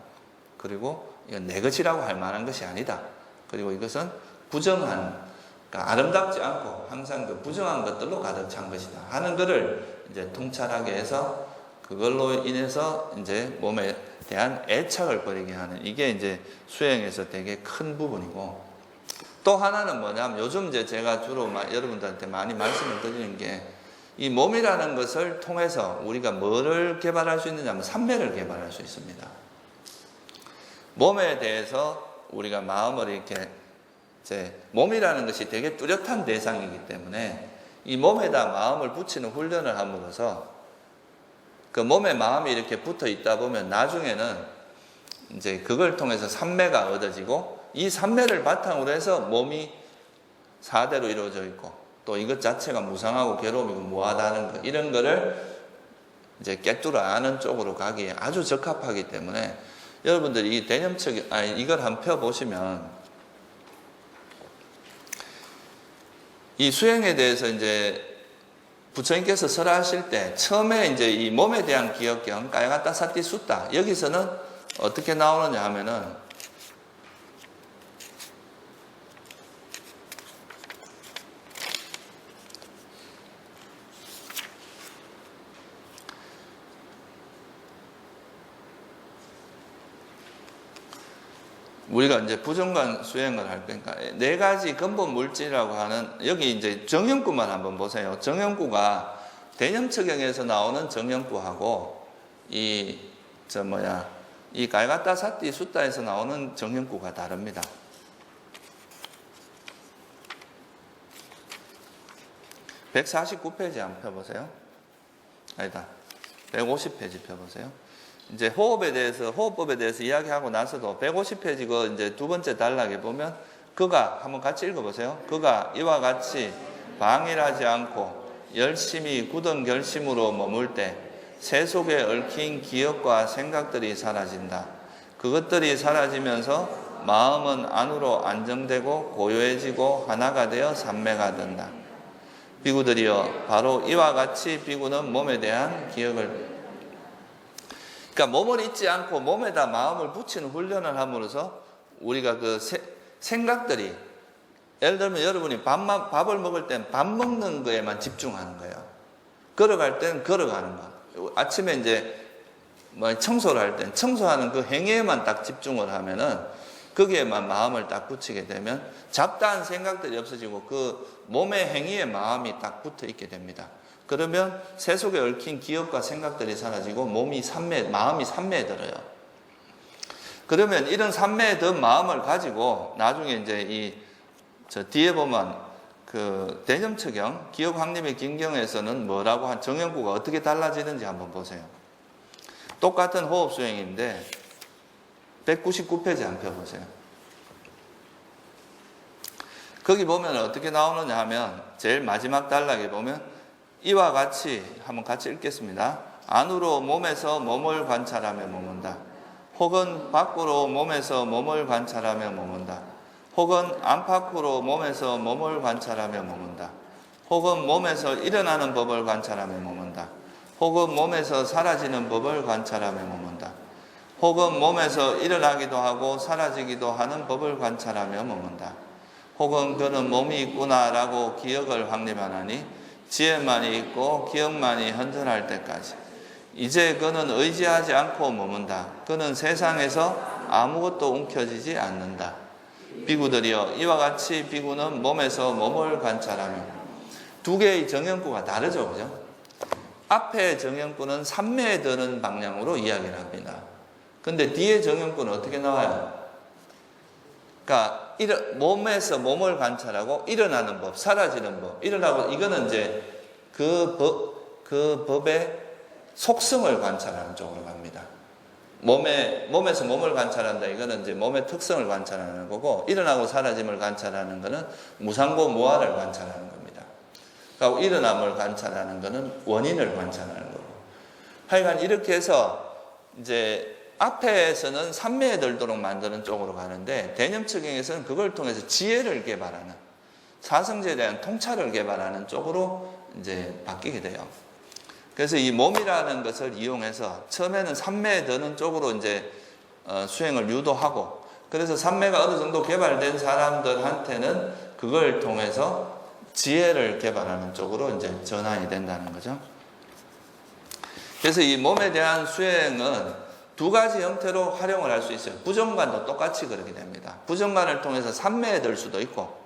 그리고 이건 내 것이라고 할 만한 것이 아니다. 그리고 이것은 부정한, 그러니까 아름답지 않고 항상 그 부정한 것들로 가득 찬 것이다 하는 것을 이제 통찰하게 해서 그걸로 인해서 이제 몸에 대한 애착을 버리게 하는, 이게 이제 수행에서 되게 큰 부분이고, 또 하나는 뭐냐면 요즘 이제 제가 주로 여러분들한테 많이 말씀을 드리는 게, 이 몸이라는 것을 통해서 우리가 뭐를 개발할 수 있느냐 하면 삼매를 개발할 수 있습니다. 몸에 대해서 우리가 마음을 이렇게, 몸이라는 것이 되게 뚜렷한 대상이기 때문에 이 몸에다 마음을 붙이는 훈련을 함으로써 그 몸에 마음이 이렇게 붙어 있다 보면 나중에는 이제 그걸 통해서 삼매가 얻어지고, 이 삼매를 바탕으로 해서 몸이 사대로 이루어져 있고, 또 이것 자체가 무상하고 괴로움이고 무하다는 거, 이런 거를 이제 깨뚫어 아는 쪽으로 가기에 아주 적합하기 때문에 여러분들이 이 이걸 한번 펴보시면, 이 수행에 대해서 이제 부처님께서 설하실 때 처음에 이제 이 몸에 대한 기억경, 까야가타 사티 숫다, 여기서는 어떻게 나오느냐 하면은, 우리가 이제 부정관 수행을 할 거니까 4가지 근본 물질이라고 하는, 여기 이제 정형구만 한번 보세요. 정형구가 대념처경에서 나오는 정형구하고 이 가야가타 사티 숫다에서 나오는 정형구가 다릅니다. (149페이지) 한번 펴보세요. 아니다, 150페이지 펴보세요. 이제 호흡법에 대해서 이야기하고 나서도 150페이지 그 이제 두 번째 단락에 보면, 그가, 한번 같이 읽어보세요. 그가 이와 같이 방일하지 않고 열심히 굳은 결심으로 머물 때 새 속에 얽힌 기억과 생각들이 사라진다. 그것들이 사라지면서 마음은 안으로 안정되고 고요해지고 하나가 되어 삼매가 된다. 비구들이여, 바로 이와 같이 비구는 몸에 대한 기억을, 그러니까 몸을 잊지 않고 몸에다 마음을 붙이는 훈련을 함으로써 우리가 그 생각들이, 예를 들면 여러분이 밥을 먹을 땐 밥 먹는 거에만 집중하는 거예요. 걸어갈 땐 걸어가는 거. 아침에 이제 청소를 할 땐 청소하는 그 행위에만 딱 집중을 하면은, 거기에만 마음을 딱 붙이게 되면 잡다한 생각들이 없어지고 그 몸의 행위에 마음이 딱 붙어 있게 됩니다. 그러면 새 속에 얽힌 기억과 생각들이 사라지고 마음이 삼매에 들어요. 그러면 이런 삼매에 든 마음을 가지고 나중에 이제 뒤에 보면 그 대념처경, 기억확립의 긴경에서는 뭐라고 한 정형구가 어떻게 달라지는지 한번 보세요. 똑같은 호흡 수행인데 199페이지 한번 펴보세요. 거기 보면 어떻게 나오느냐 하면, 제일 마지막 단락에 보면 이와 같이, 한번 같이 읽겠습니다. 안으로 몸에서 몸을 관찰하며 머문다. 혹은 밖으로 몸에서 몸을 관찰하며 머문다. 혹은 안팎으로 몸에서 몸을 관찰하며 머문다. 혹은 몸에서 일어나는 법을 관찰하며 머문다. 혹은 몸에서 사라지는 법을 관찰하며 머문다. 혹은 몸에서 일어나기도 하고 사라지기도 하는 법을 관찰하며 머문다. 혹은 그는 몸이 있구나라고 기억을 확립하나니 지혜만이 있고 기억만이 현존할 때까지. 이제 그는 의지하지 않고 머문다. 그는 세상에서 아무것도 움켜쥐지 않는다. 비구들이여, 이와 같이 비구는 몸에서 몸을 관찰하며. 두 개의 정형구가 다르죠, 그죠? 앞에 정형구는 삼매에 드는 방향으로 이야기를 합니다. 근데 뒤에 정형구는 어떻게 나와요? 그러니까 몸에서 몸을 관찰하고 일어나는 법, 사라지는 법, 이거는 이제 그 법의 속성을 관찰하는 쪽으로 갑니다. 몸에서 몸을 관찰한다, 이거는 이제 몸의 특성을 관찰하는 거고, 일어나고 사라짐을 관찰하는 거는 무상고 무아를 관찰하는 겁니다. 그리고 일어남을 관찰하는 거는 원인을 관찰하는 거고. 하여간 이렇게 해서 이제 앞에서는 삼매에 들도록 만드는 쪽으로 가는데, 대념처경에서는 그걸 통해서 지혜를 개발하는, 사성제에 대한 통찰을 개발하는 쪽으로 이제 바뀌게 돼요. 그래서 이 몸이라는 것을 이용해서 처음에는 삼매에 드는 쪽으로 이제 수행을 유도하고, 그래서 삼매가 어느 정도 개발된 사람들한테는 그걸 통해서 지혜를 개발하는 쪽으로 이제 전환이 된다는 거죠. 그래서 이 몸에 대한 수행은 두 가지 형태로 활용을 할 수 있어요. 부정관도 똑같이 그렇게 됩니다. 부정관을 통해서 산매에 들 수도 있고,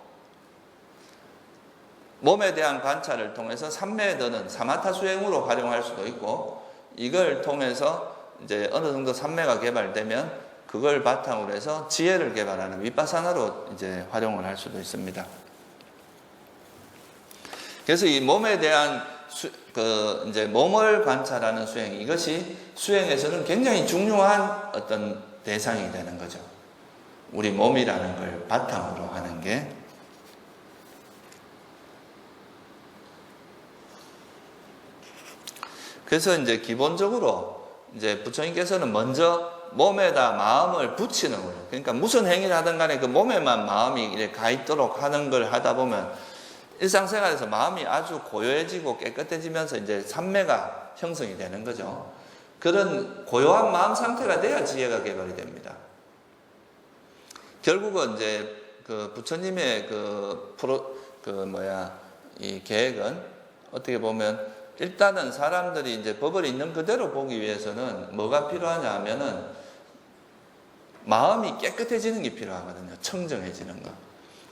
몸에 대한 관찰을 통해서 산매에 드는 사마타 수행으로 활용할 수도 있고, 이걸 통해서 이제 어느 정도 산매가 개발되면 그걸 바탕으로 해서 지혜를 개발하는 위파사나로 이제 활용을 할 수도 있습니다. 그래서 이 몸에 대한 이제 몸을 관찰하는 수행, 이것이 수행에서는 굉장히 중요한 어떤 대상이 되는 거죠. 우리 몸이라는 걸 바탕으로 하는 게. 그래서 이제 기본적으로 이제 부처님께서는 먼저 몸에다 마음을 붙이는 거예요. 그러니까 무슨 행위를 하든 간에 그 몸에만 마음이 이렇게 가 있도록 하는 걸 하다 보면 일상생활에서 마음이 아주 고요해지고 깨끗해지면서 이제 산매가 형성이 되는 거죠. 그런 고요한 마음 상태가 돼야 지혜가 개발이 됩니다. 결국은 이제 그 부처님의 이 계획은 어떻게 보면 일단은 사람들이 이제 법을 있는 그대로 보기 위해서는 뭐가 필요하냐 하면은 마음이 깨끗해지는 게 필요하거든요. 청정해지는 거.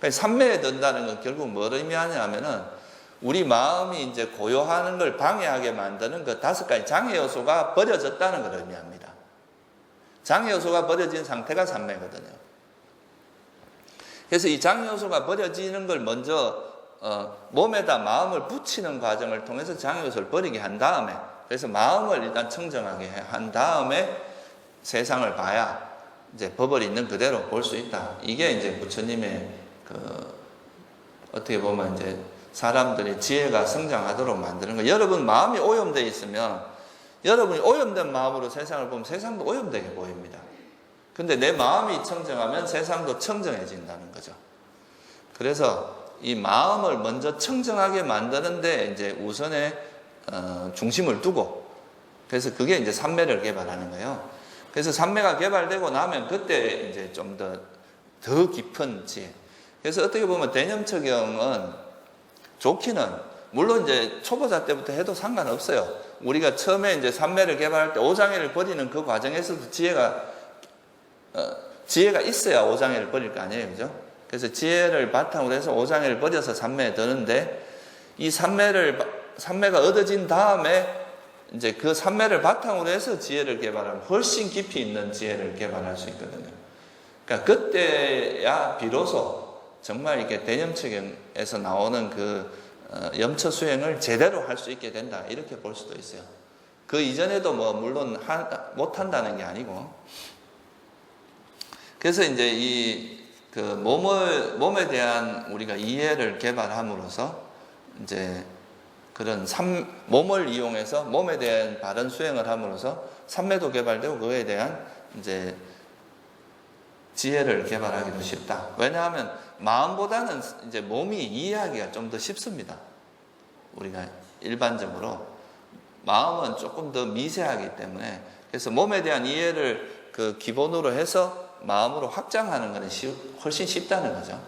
산매에 든다는 건 결국 뭘 의미하냐 하면은 우리 마음이 이제 고요하는 걸 방해하게 만드는 그 5가지 장애 요소가 버려졌다는 걸 의미합니다. 장애 요소가 버려진 상태가 산매거든요. 그래서 이 장애 요소가 버려지는 걸 먼저 몸에다 마음을 붙이는 과정을 통해서 장애 요소를 버리게 한 다음에, 그래서 마음을 일단 청정하게 한 다음에 세상을 봐야 이제 법을 있는 그대로 볼 수 있다. 이게 이제 부처님의 어떻게 보면 이제 사람들이 지혜가 성장하도록 만드는 거예요. 여러분 마음이 오염되어 있으면 여러분이 오염된 마음으로 세상을 보면 세상도 오염되게 보입니다. 근데 내 마음이 청정하면 세상도 청정해진다는 거죠. 그래서 이 마음을 먼저 청정하게 만드는데 이제 우선에 중심을 두고, 그래서 그게 이제 산매를 개발하는 거예요. 그래서 산매가 개발되고 나면 그때 이제 좀 더 깊은 지혜. 그래서 어떻게 보면 대념처경은 좋기는 물론 이제 초보자 때부터 해도 상관없어요. 우리가 처음에 이제 산매를 개발할 때 오장애를 버리는 그 과정에서도 지혜가 있어야 오장애를 버릴 거 아니에요, 그죠? 그래서 지혜를 바탕으로 해서 오장애를 버려서 산매에 드는데, 이 산매가 얻어진 다음에 이제 그 산매를 바탕으로 해서 지혜를 개발하면 훨씬 깊이 있는 지혜를 개발할 수 있거든요. 그러니까 그때야 비로소 정말 이렇게 대념처경에서 나오는 그 염처 수행을 제대로 할 수 있게 된다, 이렇게 볼 수도 있어요. 그 이전에도 뭐 물론 못 한다는 게 아니고. 그래서 이제 이 몸에 대한 우리가 이해를 개발함으로써 이제 그런 몸을 이용해서 몸에 대한 바른 수행을 함으로써 산매도 개발되고 그거에 대한 이제 지혜를 개발하기도 쉽다. 왜냐하면 마음보다는 이제 몸이 이해하기가 좀 더 쉽습니다. 우리가 일반적으로 마음은 조금 더 미세하기 때문에, 그래서 몸에 대한 이해를 그 기본으로 해서 마음으로 확장하는 것은 훨씬 쉽다는 거죠.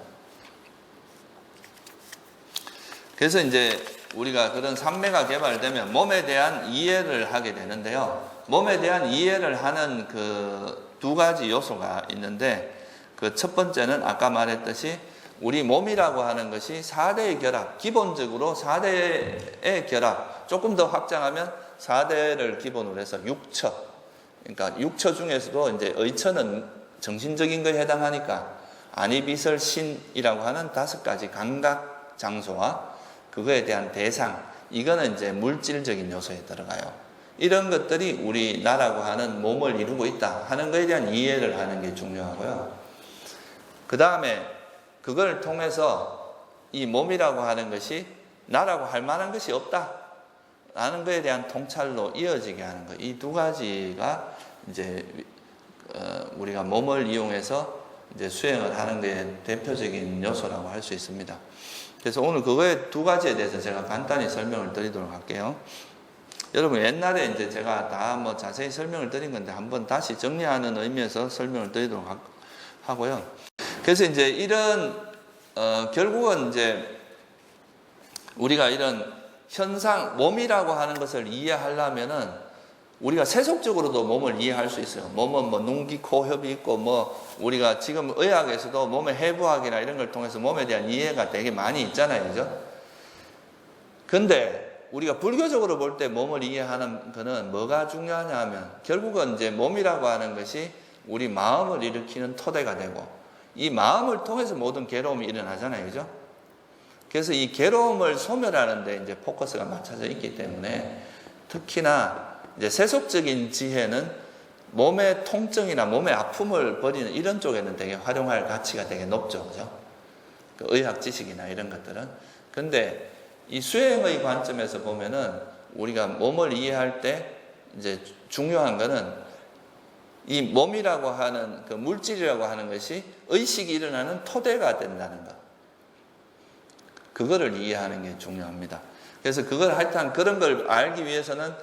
그래서 이제 우리가 그런 산매가 개발되면 몸에 대한 이해를 하게 되는데요. 몸에 대한 이해를 하는 그 2가지 요소가 있는데, 그 첫 번째는 아까 말했듯이 우리 몸이라고 하는 것이 4대의 결합, 기본적으로 4대의 결합, 조금 더 확장하면 4대를 기본으로 해서 6처. 그러니까 6처 중에서도 이제 의처는 정신적인 거에 해당하니까 안이비설 신이라고 하는 5가지 감각 장소와 그거에 대한 대상, 이거는 이제 물질적인 요소에 들어가요. 이런 것들이 우리 나라고 하는 몸을 이루고 있다 하는 것에 대한 이해를 하는 게 중요하고요. 그 다음에 그걸 통해서 이 몸이라고 하는 것이 나라고 할 만한 것이 없다 라는 것에 대한 통찰로 이어지게 하는 것. 이 2가지가 이제 우리가 몸을 이용해서 이제 수행을 하는 게 대표적인 요소라고 할 수 있습니다. 그래서 오늘 그거의 2가지에 대해서 제가 간단히 설명을 드리도록 할게요. 여러분 옛날에 이제 제가 다 뭐 자세히 설명을 드린 건데 한번 다시 정리하는 의미에서 설명을 드리도록 하고요. 그래서 이제 이런 결국은 이제 우리가 이런 현상, 몸이라고 하는 것을 이해하려면은 우리가 세속적으로도 몸을 이해할 수 있어요. 몸은 뭐 눈기, 코, 협이 있고 뭐 우리가 지금 의학에서도 몸의 해부학이나 이런 걸 통해서 몸에 대한 이해가 되게 많이 있잖아요. 그죠? 근데 우리가 불교적으로 볼 때 몸을 이해하는 거는 뭐가 중요하냐 하면 결국은 이제 몸이라고 하는 것이 우리 마음을 일으키는 토대가 되고 이 마음을 통해서 모든 괴로움이 일어나잖아요. 그죠? 그래서 이 괴로움을 소멸하는 데 이제 포커스가 맞춰져 있기 때문에 특히나 이제 세속적인 지혜는 몸의 통증이나 몸의 아픔을 버리는 이런 쪽에는 되게 활용할 가치가 되게 높죠. 그죠? 그 의학 지식이나 이런 것들은. 근데 이 수행의 관점에서 보면은 우리가 몸을 이해할 때 이제 중요한 거는 이 몸이라고 하는 그 물질이라고 하는 것이 의식이 일어나는 토대가 된다는 것. 그거를 이해하는 게 중요합니다. 그래서 그걸 하여튼 그런 걸 알기 위해서는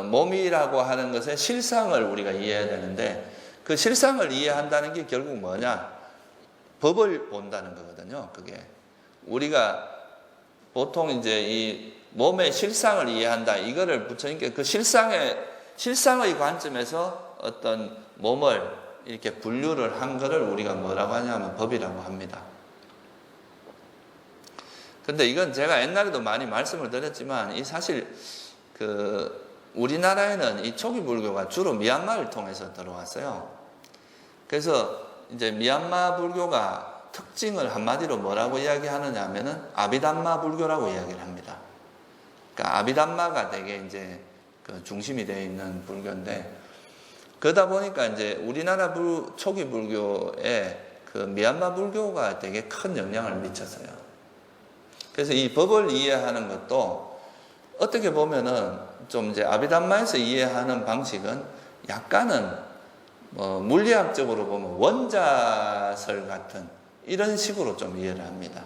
몸이라고 하는 것의 실상을 우리가 이해해야 되는데 그 실상을 이해한다는 게 결국 뭐냐? 법을 본다는 거거든요. 그게 우리가 보통 이제 이 몸의 실상을 이해한다. 이거를 부처님께 그 실상의 관점에서 어떤 몸을 이렇게 분류를 한 거를 우리가 뭐라고 하냐면 법이라고 합니다. 근데 이건 제가 옛날에도 많이 말씀을 드렸지만 이 사실 그 우리나라에는 이 초기 불교가 주로 미얀마를 통해서 들어왔어요. 그래서 이제 미얀마 불교가 특징을 한마디로 뭐라고 이야기하느냐 하면은 아비담마 불교라고 이야기를 합니다. 그러니까 아비담마가 되게 이제 그 중심이 되어 있는 불교인데 그러다 보니까 이제 우리나라 초기 불교에 그 미얀마 불교가 되게 큰 영향을 미쳤어요. 그래서 이 법을 이해하는 것도 어떻게 보면은 좀 이제 아비담마에서 이해하는 방식은 약간은 물리학적으로 보면 원자설 같은 이런 식으로 좀 이해를 합니다.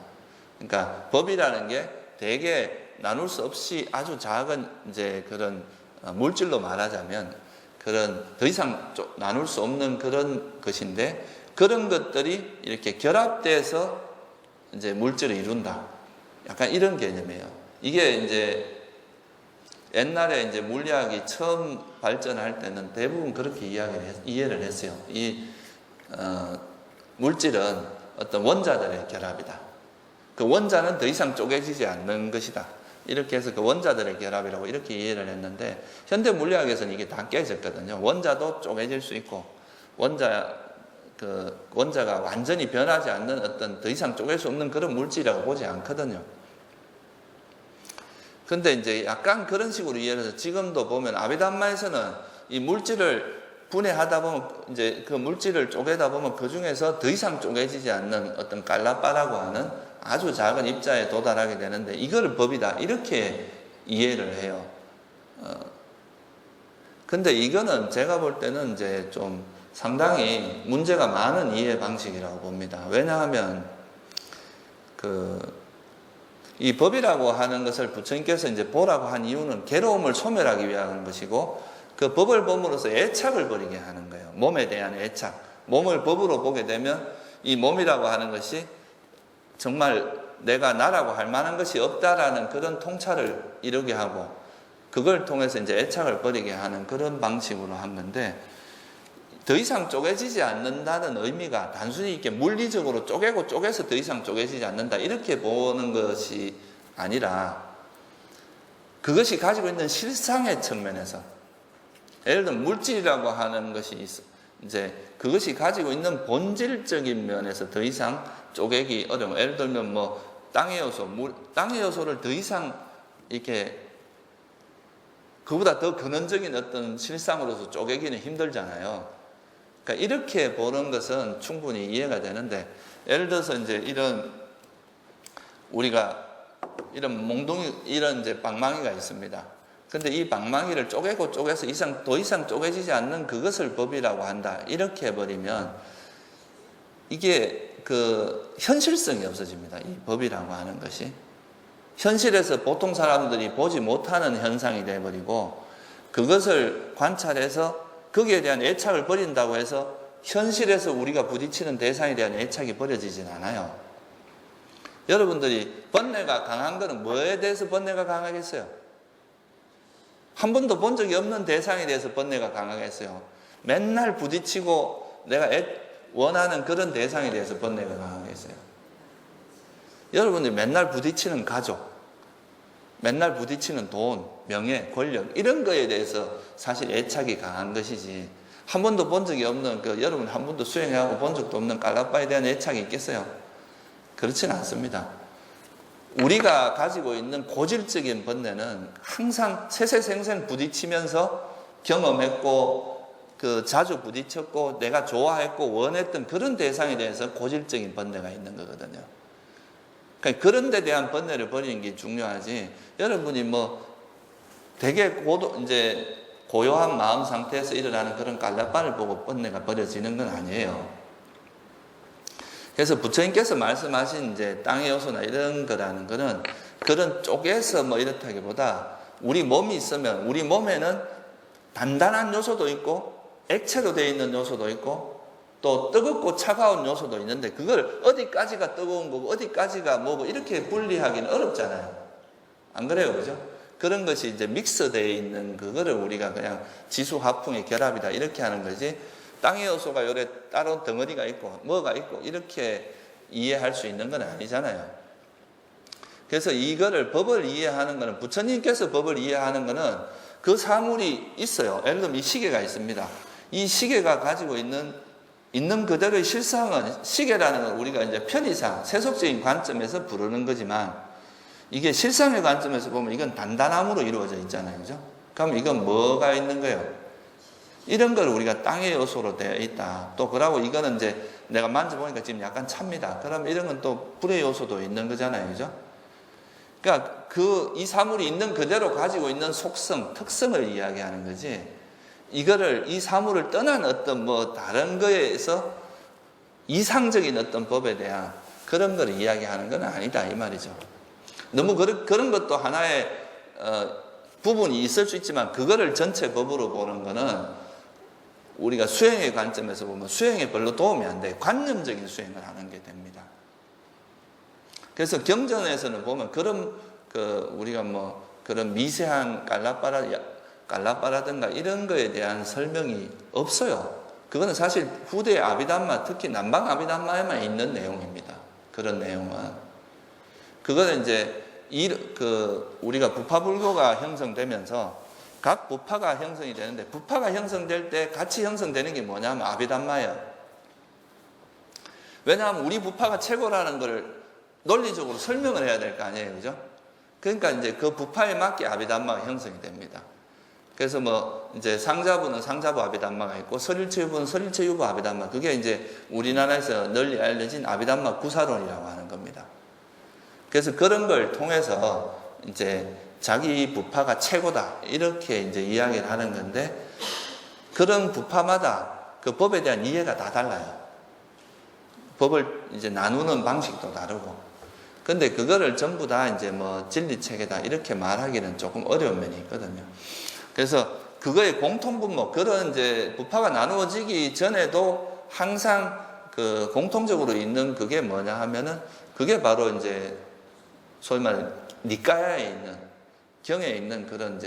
그러니까 법이라는 게 되게 나눌 수 없이 아주 작은 이제 그런 물질로 말하자면 그런 더 이상 나눌 수 없는 그런 것인데 그런 것들이 이렇게 결합돼서 이제 물질을 이룬다. 약간 이런 개념이에요. 이게 이제 옛날에 이제 물리학이 처음 발전할 때는 대부분 그렇게 이해를 했어요. 물질은 어떤 원자들의 결합이다. 그 원자는 더 이상 쪼개지지 않는 것이다. 이렇게 해서 그 원자들의 결합이라고 이렇게 이해를 했는데 현대 물리학에서는 이게 다 깨졌거든요. 원자도 쪼개질 수 있고 원자가 완전히 변하지 않는 어떤 더 이상 쪼갤 수 없는 그런 물질이라고 보지 않거든요. 근데 이제 약간 그런 식으로 이해를 해서 지금도 보면 아비담마에서는 이 물질을 분해하다 보면 이제 그 물질을 쪼개다 보면 그 중에서 더 이상 쪼개지지 않는 어떤 깔라빠라고 하는 아주 작은 입자에 도달하게 되는데 이거를 법이다 이렇게 이해를 해요. 근데 이거는 제가 볼 때는 이제 좀 상당히 문제가 많은 이해 방식이라고 봅니다. 왜냐하면 이 법이라고 하는 것을 부처님께서 이제 보라고 한 이유는 괴로움을 소멸하기 위한 것이고 그 법을 봄으로써 애착을 버리게 하는 거예요. 몸에 대한 애착. 몸을 법으로 보게 되면 이 몸이라고 하는 것이 정말 내가 나라고 할 만한 것이 없다라는 그런 통찰을 이루게 하고 그걸 통해서 이제 애착을 버리게 하는 그런 방식으로 한 건데 더 이상 쪼개지지 않는다는 의미가 단순히 이렇게 물리적으로 쪼개서 더 이상 쪼개지지 않는다 이렇게 보는 것이 아니라 그것이 가지고 있는 실상의 측면에서 예를 들면 물질이라고 하는 것이 이제 그것이 가지고 있는 본질적인 면에서 더 이상 쪼개기 어려운. 예를 들면 뭐 땅의 요소를 더 이상 이렇게 그보다 더 근원적인 어떤 실상으로서 쪼개기는 힘들잖아요. 그러니까 이렇게 보는 것은 충분히 이해가 되는데 예를 들어서 이제 우리가 이런 이런 이제 방망이가 있습니다. 근데 이 방망이를 쪼개서 더 이상 쪼개지지 않는 그것을 법이라고 한다. 이렇게 해버리면 이게 그 현실성이 없어집니다. 이 법이라고 하는 것이. 현실에서 보통 사람들이 보지 못하는 현상이 되어버리고 그것을 관찰해서 거기에 대한 애착을 버린다고 해서 현실에서 우리가 부딪히는 대상에 대한 애착이 버려지진 않아요. 여러분들이 번뇌가 강한 거는 뭐에 대해서 번뇌가 강하겠어요? 한 번도 본 적이 없는 대상에 대해서 번뇌가 강하겠어요? 맨날 부딪히고 내가 원하는 그런 대상에 대해서 번뇌가 강하겠어요? 여러분들이 맨날 부딪히는 가족, 맨날 부딪히는 돈, 명예, 권력 이런 거에 대해서 사실 애착이 강한 것이지, 한 번도 본 적이 없는 여러분 한 번도 수행하고 본 적도 없는 깔라빠에 대한 애착이 있겠어요? 그렇지는 않습니다. 우리가 가지고 있는 고질적인 번뇌는 항상 세세생생 부딪히면서 경험했고 자주 부딪혔고 내가 좋아했고 원했던 그런 대상에 대해서 고질적인 번뇌가 있는 거거든요. 그러니까 그런 데 대한 번뇌를 버리는 게 중요하지, 여러분이 되게 고요한 마음 상태에서 일어나는 그런 깔라빠를 보고 번뇌가 버려지는 건 아니에요. 그래서 부처님께서 말씀하신 땅의 요소나 이런 거라는 거는 그런 쪽에서 이렇다기보다 우리 몸이 있으면 우리 몸에는 단단한 요소도 있고 액체로 되어 있는 요소도 있고 또 뜨겁고 차가운 요소도 있는데 그걸 어디까지가 뜨거운 거고 어디까지가 뭐고 이렇게 분리하기는 어렵잖아요. 안 그래요? 그죠? 그런 것이 믹스되어 있는 그거를 우리가 그냥 지수화풍의 결합이다 이렇게 하는 거지, 땅의 요소가 요래 따로 덩어리가 있고 뭐가 있고 이렇게 이해할 수 있는 건 아니잖아요. 그래서 이거를 법을 이해하는 거는, 부처님께서 법을 이해하는 거는 그 사물이 있어요. 예를 들면 이 시계가 있습니다. 이 시계가 가지고 있는 그대로의 실상은, 시계라는 건 우리가 편의상 세속적인 관점에서 부르는 거지만 이게 실상의 관점에서 보면 이건 단단함으로 이루어져 있잖아요. 그죠? 그럼 이건 뭐가 있는 거예요? 이런 걸 우리가 땅의 요소로 되어 있다. 또 그러고 이거는 내가 만져보니까 지금 약간 찹니다. 그럼 이런 건 또 불의 요소도 있는 거잖아요. 그죠? 그러니까 이 사물이 있는 그대로 가지고 있는 속성, 특성을 이야기하는 거지, 이 사물을 떠난 어떤 다른 거에서 이상적인 어떤 법에 대한 그런 걸 이야기하는 건 아니다 이 말이죠. 너무 그런 것도 하나의 부분이 있을 수 있지만 그거를 전체 법으로 보는 거는 우리가 수행의 관점에서 보면 수행에 별로 도움이 안 돼요. 관념적인 수행을 하는 게 됩니다. 그래서 경전에서는 보면 우리가 그런 미세한 깔라빠라든가 이런 거에 대한 설명이 없어요. 그거는 사실 후대 아비담마, 특히 남방 아비담마에만 있는 내용입니다. 그런 내용은. 그거는 우리가 부파불교가 형성되면서 각 부파가 형성이 되는데, 부파가 형성될 때 같이 형성되는 게 뭐냐면 아비담마예요. 왜냐하면 우리 부파가 최고라는 걸 논리적으로 설명을 해야 될 거 아니에요. 그죠? 그러니까 그 부파에 맞게 아비담마가 형성이 됩니다. 그래서 상자부는 상자부 아비담마가 있고 설일체유부는 설일체유부 아비담마, 그게 우리나라에서 널리 알려진 아비담마 구사론이라고 하는 겁니다. 그래서 그런 걸 통해서 자기 부파가 최고다 이렇게 이야기를 하는 건데, 그런 부파마다 그 법에 대한 이해가 다 달라요. 법을 나누는 방식도 다르고. 근데 그거를 전부 다 진리체계다 이렇게 말하기는 조금 어려운 면이 있거든요. 그래서 그거의 공통분모, 그런 부파가 나누어지기 전에도 항상 공통적으로 있는 그게 뭐냐 하면은, 그게 바로 소위 말해 니까야에 있는, 경에 있는 그런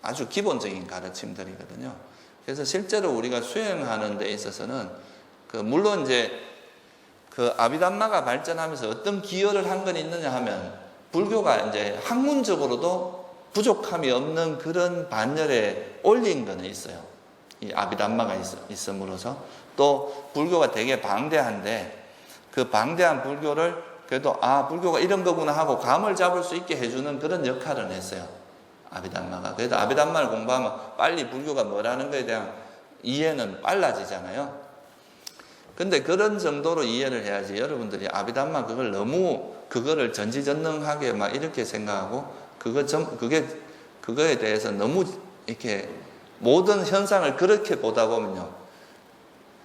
아주 기본적인 가르침들이거든요. 그래서 실제로 우리가 수행하는 데 있어서는 물론 그 아비담마가 발전하면서 어떤 기여를 한 건 있느냐 하면, 불교가 학문적으로도 부족함이 없는 그런 반열에 올린 거는 있어요. 이 아비담마가 있음으로써. 또 불교가 되게 방대한데 그 방대한 불교를 그래도 불교가 이런 거구나 하고 감을 잡을 수 있게 해주는 그런 역할을 했어요. 아비담마가. 그래도 아비담마를 공부하면 빨리 불교가 뭐라는 거에 대한 이해는 빨라지잖아요. 근데 그런 정도로 이해를 해야지, 여러분들이 아비담마 그거를 전지전능하게 막 이렇게 생각하고 그거에 대해서 너무 이렇게 모든 현상을 그렇게 보다 보면요,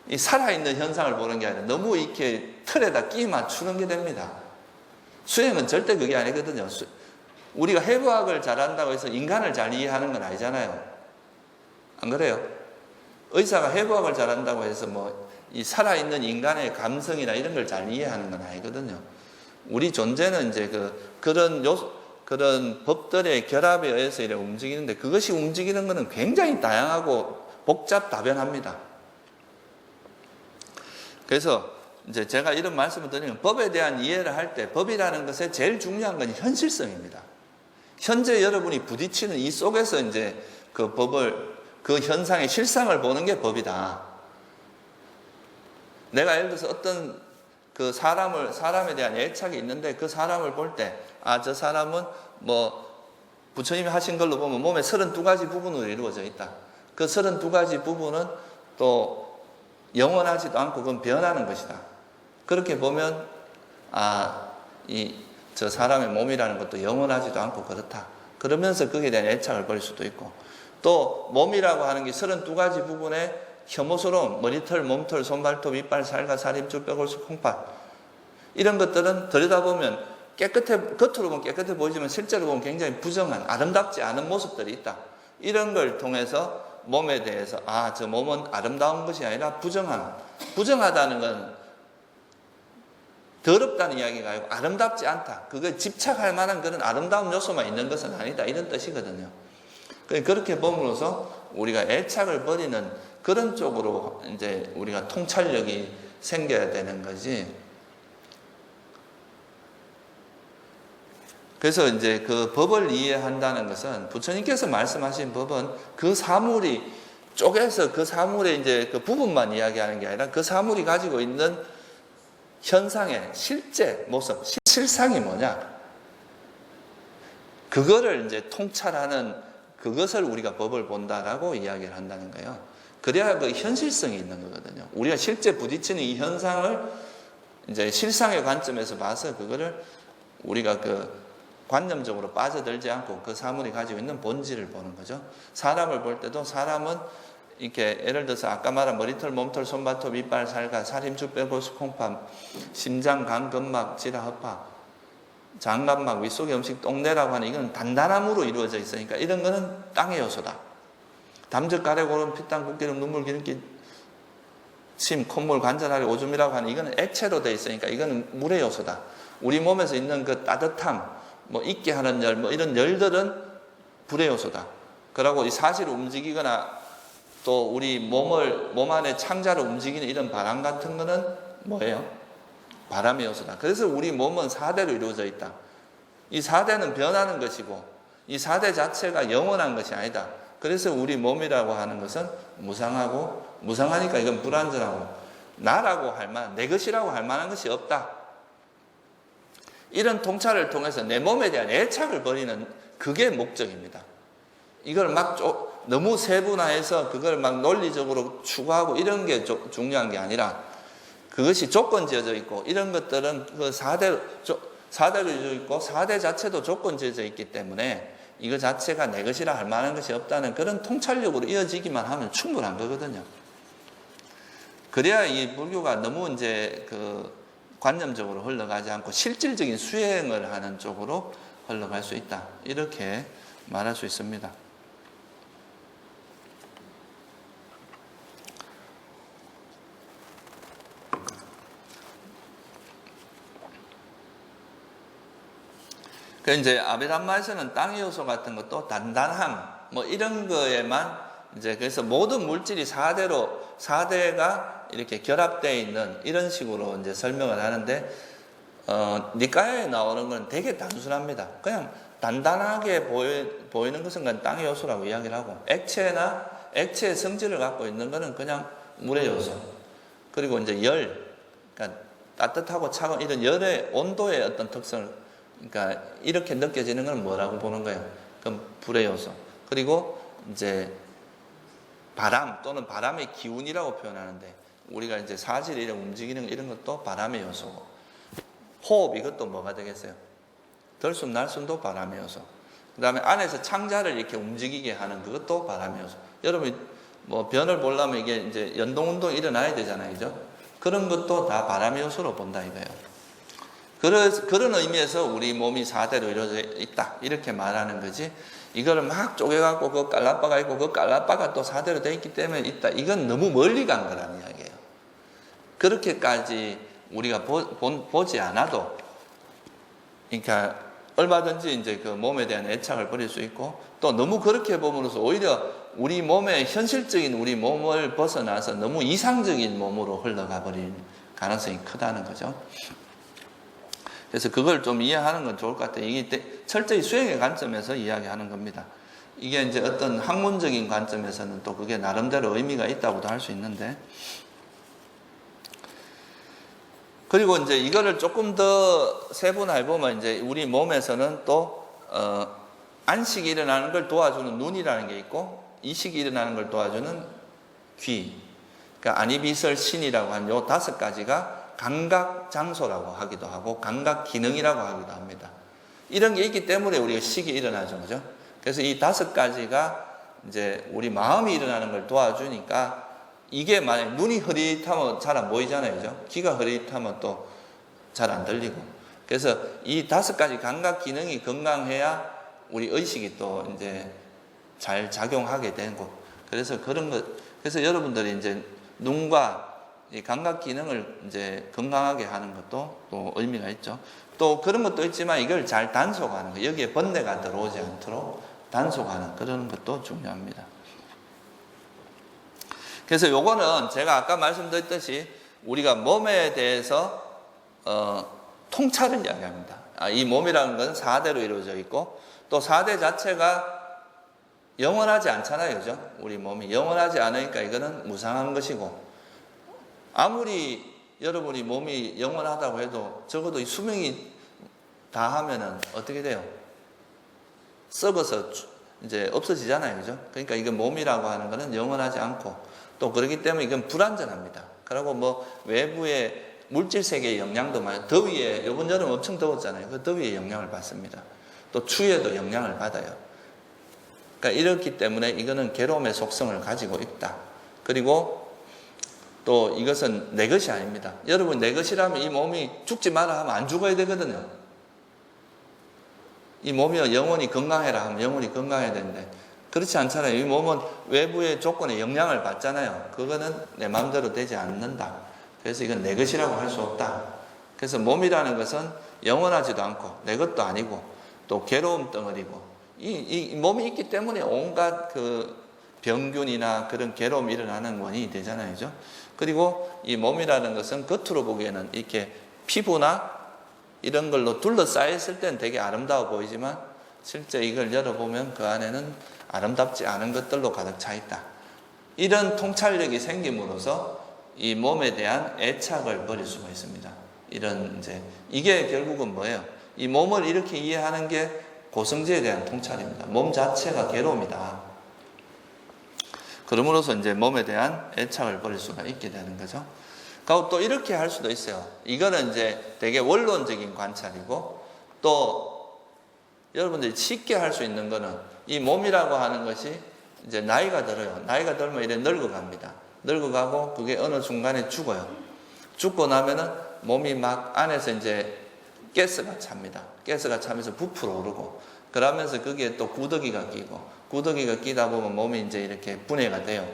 이 살아있는 현상을 보는 게 아니라 너무 이렇게 틀에다 끼 맞추는 게 됩니다. 수행은 절대 그게 아니거든요. 우리가 해부학을 잘한다고 해서 인간을 잘 이해하는 건 아니잖아요. 안 그래요? 의사가 해부학을 잘한다고 해서 이 살아있는 인간의 감성이나 이런 걸 잘 이해하는 건 아니거든요. 우리 존재는 그런 그런 법들의 결합에 의해서 이렇게 움직이는데, 그것이 움직이는 것은 굉장히 다양하고 복잡다변합니다. 그래서 이제 제가 이런 말씀을 드리면, 법에 대한 이해를 할 때 법이라는 것에 제일 중요한 건 현실성입니다. 현재 여러분이 부딪히는 이 속에서 이제 그 법을, 그 현상의 실상을 보는 게 법이다. 내가 예를 들어서 어떤 그 사람에 대한 애착이 있는데, 그 사람을 볼 때, 아, 저 사람은 뭐 부처님이 하신 걸로 보면 몸의 32가지 부분으로 이루어져 있다. 그 32가지 부분은 또 영원하지도 않고 그건 변하는 것이다. 그렇게 보면, 아, 저 사람의 몸이라는 것도 영원하지도 않고 그렇다. 그러면서 거기에 대한 애착을 버릴 수도 있고, 또 몸이라고 하는 게 32가지 부분에 혐오스러움, 머리털, 몸털, 손발톱, 이빨, 살과, 살임줄, 뼈골수, 콩팥, 이런 것들은 들여다보면 겉으로 보면 깨끗해 보이지만 실제로 보면 굉장히 부정한, 아름답지 않은 모습들이 있다. 이런 걸 통해서 몸에 대해서, 아, 저 몸은 아름다운 것이 아니라 부정하다는 건 더럽다는 이야기가 아니고 아름답지 않다. 그걸 집착할 만한 그런 아름다운 요소만 있는 것은 아니다. 이런 뜻이거든요. 그렇게 봄으로써 우리가 애착을 버리는 그런 쪽으로 이제 우리가 통찰력이 생겨야 되는 거지. 그래서 이제 그 법을 이해한다는 것은, 부처님께서 말씀하신 법은 그 사물이 쪼개서 그 사물의 이제 그 부분만 이야기하는 게 아니라 그 사물이 가지고 있는 현상의 실제 모습, 실상이 뭐냐, 그거를 이제 통찰하는, 그것을 우리가 법을 본다라고 이야기를 한다는 거예요. 그래야 그 현실성이 있는 거거든요. 우리가 실제 부딪히는 이 현상을 이제 실상의 관점에서 봐서 그거를 우리가 그 관념적으로 빠져들지 않고 그 사물이 가지고 있는 본질을 보는 거죠. 사람을 볼 때도 사람은 이렇게 예를 들어서 아까 말한 머리털, 몸털, 손발톱, 이빨, 살과, 살힘줄, 뼈골수, 콩팥, 심장, 간, 근막, 지라, 허파, 장간막, 윗속의 음식, 똥내라고 하는, 이건 단단함으로 이루어져 있으니까 이런 거는 땅의 요소다. 담즙, 가래, 고름, 피땀, 국기름, 눈물, 기름기, 침, 콧물, 관절하리, 오줌이라고 하는, 이거는 액체로 되어 있으니까 이거는 물의 요소다. 우리 몸에서 있는 그 따뜻함, 뭐 있게 하는 열, 뭐 이런 열들은 불의 요소다. 그러고 이 사실을 움직이거나 또 우리 몸 안에 창자를 움직이는 이런 바람 같은 거는 뭐예요? 바람의 요소다. 그래서 우리 몸은 4대로 이루어져 있다. 이 4대는 변하는 것이고 이 4대 자체가 영원한 것이 아니다. 그래서 우리 몸이라고 하는 것은 무상하고, 무상하니까 이건 불완전하고, 나라고 할 만한, 내 것이라고 할 만한 것이 없다. 이런 통찰을 통해서 내 몸에 대한 애착을 버리는, 그게 목적입니다. 이걸 막 너무 세분화해서 그걸 막 논리적으로 추구하고 이런 게 중요한 게 아니라, 그것이 조건지어져 있고, 이런 것들은 그 4대로 이루어져 있고 4대 자체도 조건지어져 있기 때문에 이거 자체가 내 것이라 할 만한 것이 없다는 그런 통찰력으로 이어지기만 하면 충분한 거거든요. 그래야 이 불교가 너무 이제 그 관념적으로 흘러가지 않고 실질적인 수행을 하는 쪽으로 흘러갈 수 있다. 이렇게 말할 수 있습니다. 그 이제 아베담마에서는 땅의 요소 같은 것도 단단함, 뭐 이런 거에만 이제, 그래서 모든 물질이 4대가 이렇게 결합되어 있는 이런 식으로 이제 설명을 하는데, 니까야에 나오는 건 되게 단순합니다. 그냥 단단하게 보이는 것은 그냥 땅의 요소라고 이야기를 하고, 액체의 성질을 갖고 있는 것은 그냥 물의 요소. 그리고 이제 열, 그러니까 따뜻하고 차가운 이런 열의 온도의 어떤 특성을, 그러니까 이렇게 느껴지는 건 뭐라고 보는 거예요? 그럼 불의 요소. 그리고 이제 바람 또는 바람의 기운이라고 표현하는데, 우리가 이제 사실이 이렇게 움직이는 이런 것도 바람의 요소고, 호흡 이것도 뭐가 되겠어요? 들숨 날숨도 바람의 요소. 그 다음에 안에서 창자를 이렇게 움직이게 하는 그것도 바람의 요소. 여러분이 뭐 변을 보려면 이게 이제 연동운동 일어나야 되잖아요, 그죠? 그런 것도 다 바람의 요소로 본다 이거예요. 그런 의미에서 우리 몸이 4대로 이루어져 있다 이렇게 말하는 거지, 이거를 막 쪼개갖고 그 깔라빠가 있고 그 깔라빠가 또 4대로 되어 있기 때문에 있다, 이건 너무 멀리 간 거라는 이야기예요. 그렇게까지 우리가 보지 않아도, 그러니까 얼마든지 이제 그 몸에 대한 애착을 버릴 수 있고, 또 너무 그렇게 봄으로써 오히려 우리 몸의 현실적인 우리 몸을 벗어나서 너무 이상적인 몸으로 흘러가 버릴 가능성이 크다는 거죠. 그래서 그걸 좀 이해하는 건 좋을 것 같아요. 이게 철저히 수행의 관점에서 이야기하는 겁니다. 이게 이제 어떤 학문적인 관점에서는 또 그게 나름대로 의미가 있다고도 할 수 있는데, 그리고 이제 이거를 조금 더 세분화해 보면 이제 우리 몸에서는 또 안식이 일어나는 걸 도와주는 눈이라는 게 있고, 이식이 일어나는 걸 도와주는 귀, 그러니까 아니비설신이라고 한 요 5가지가 감각 장소라고 하기도 하고 감각 기능이라고 하기도 합니다. 이런 게 있기 때문에 우리가 식이 일어나죠, 그죠? 그래서 이 5가지가 이제 우리 마음이 일어나는 걸 도와주니까, 이게 만약 눈이 흐릿하면 잘 안 보이잖아요, 그죠? 귀가 흐릿하면 또 잘 안 들리고. 그래서 이 5가지 감각 기능이 건강해야 우리 의식이 또 이제 잘 작용하게 되고, 그래서 그런 것, 그래서 여러분들이 이제 눈과 이 감각 기능을 이제 건강하게 하는 것도 또 의미가 있죠. 또 그런 것도 있지만 이걸 잘 단속하는 거, 여기에 번뇌가 들어오지 않도록 단속하는 그런 것도 중요합니다. 그래서 요거는 제가 아까 말씀드렸듯이 우리가 몸에 대해서 통찰을 이야기합니다. 이 몸이라는 것은 4대로 이루어져 있고, 또 4대 자체가 영원하지 않잖아요, 그죠? 우리 몸이 영원하지 않으니까 이거는 무상한 것이고, 아무리 여러분이 몸이 영원하다고 해도 적어도 이 수명이 다 하면은 어떻게 돼요? 썩어서 이제 없어지잖아요, 그죠? 그러니까 이건 몸이라고 하는 것은 영원하지 않고, 또 그렇기 때문에 이건 불완전합니다. 그리고 뭐 외부의 물질 세계의 영향도 많아요. 더위에, 이번 여름 엄청 더웠잖아요. 그 더위에 영향을 받습니다. 또 추위에도 영향을 받아요. 그러니까 이렇기 때문에 이거는 괴로움의 속성을 가지고 있다. 그리고 또 이것은 내 것이 아닙니다. 여러분, 내 것이라면 이 몸이 죽지 마라 하면 안 죽어야 되거든요. 이 몸이 영원히 건강해라 하면 영원히 건강해야 되는데, 그렇지 않잖아요. 이 몸은 외부의 조건에 영향을 받잖아요. 그거는 내 마음대로 되지 않는다. 그래서 이건 내 것이라고 할 수 없다. 그래서 몸이라는 것은 영원하지도 않고 내 것도 아니고 또 괴로움 덩어리고, 이 몸이 있기 때문에 온갖 그 병균이나 그런 괴로움이 일어나는 원인이 되잖아요, 그죠? 그리고 이 몸이라는 것은 겉으로 보기에는 이렇게 피부나 이런 걸로 둘러싸였을 때는 되게 아름다워 보이지만, 실제 이걸 열어보면 그 안에는 아름답지 않은 것들로 가득 차 있다. 이런 통찰력이 생김으로써 이 몸에 대한 애착을 버릴 수가 있습니다. 이게 결국은 뭐예요? 이 몸을 이렇게 이해하는 게 고성지에 대한 통찰입니다. 몸 자체가 괴로움이다. 그러므로서 이제 몸에 대한 애착을 버릴 수가 있게 되는 거죠. 그리고 또 이렇게 할 수도 있어요. 이거는 이제 되게 원론적인 관찰이고, 또 여러분들이 쉽게 할 수 있는 거는 이 몸이라고 하는 것이 이제 나이가 들어요. 나이가 들면 이래 늙어갑니다. 늙어가고 그게 어느 순간에 죽어요. 죽고 나면은 몸이 막 안에서 이제 가스가 찹니다. 가스가 차면서 부풀어 오르고, 그러면서 거기에 또 구더기가 끼고, 구더기가 끼다 보면 몸이 이제 이렇게 분해가 돼요.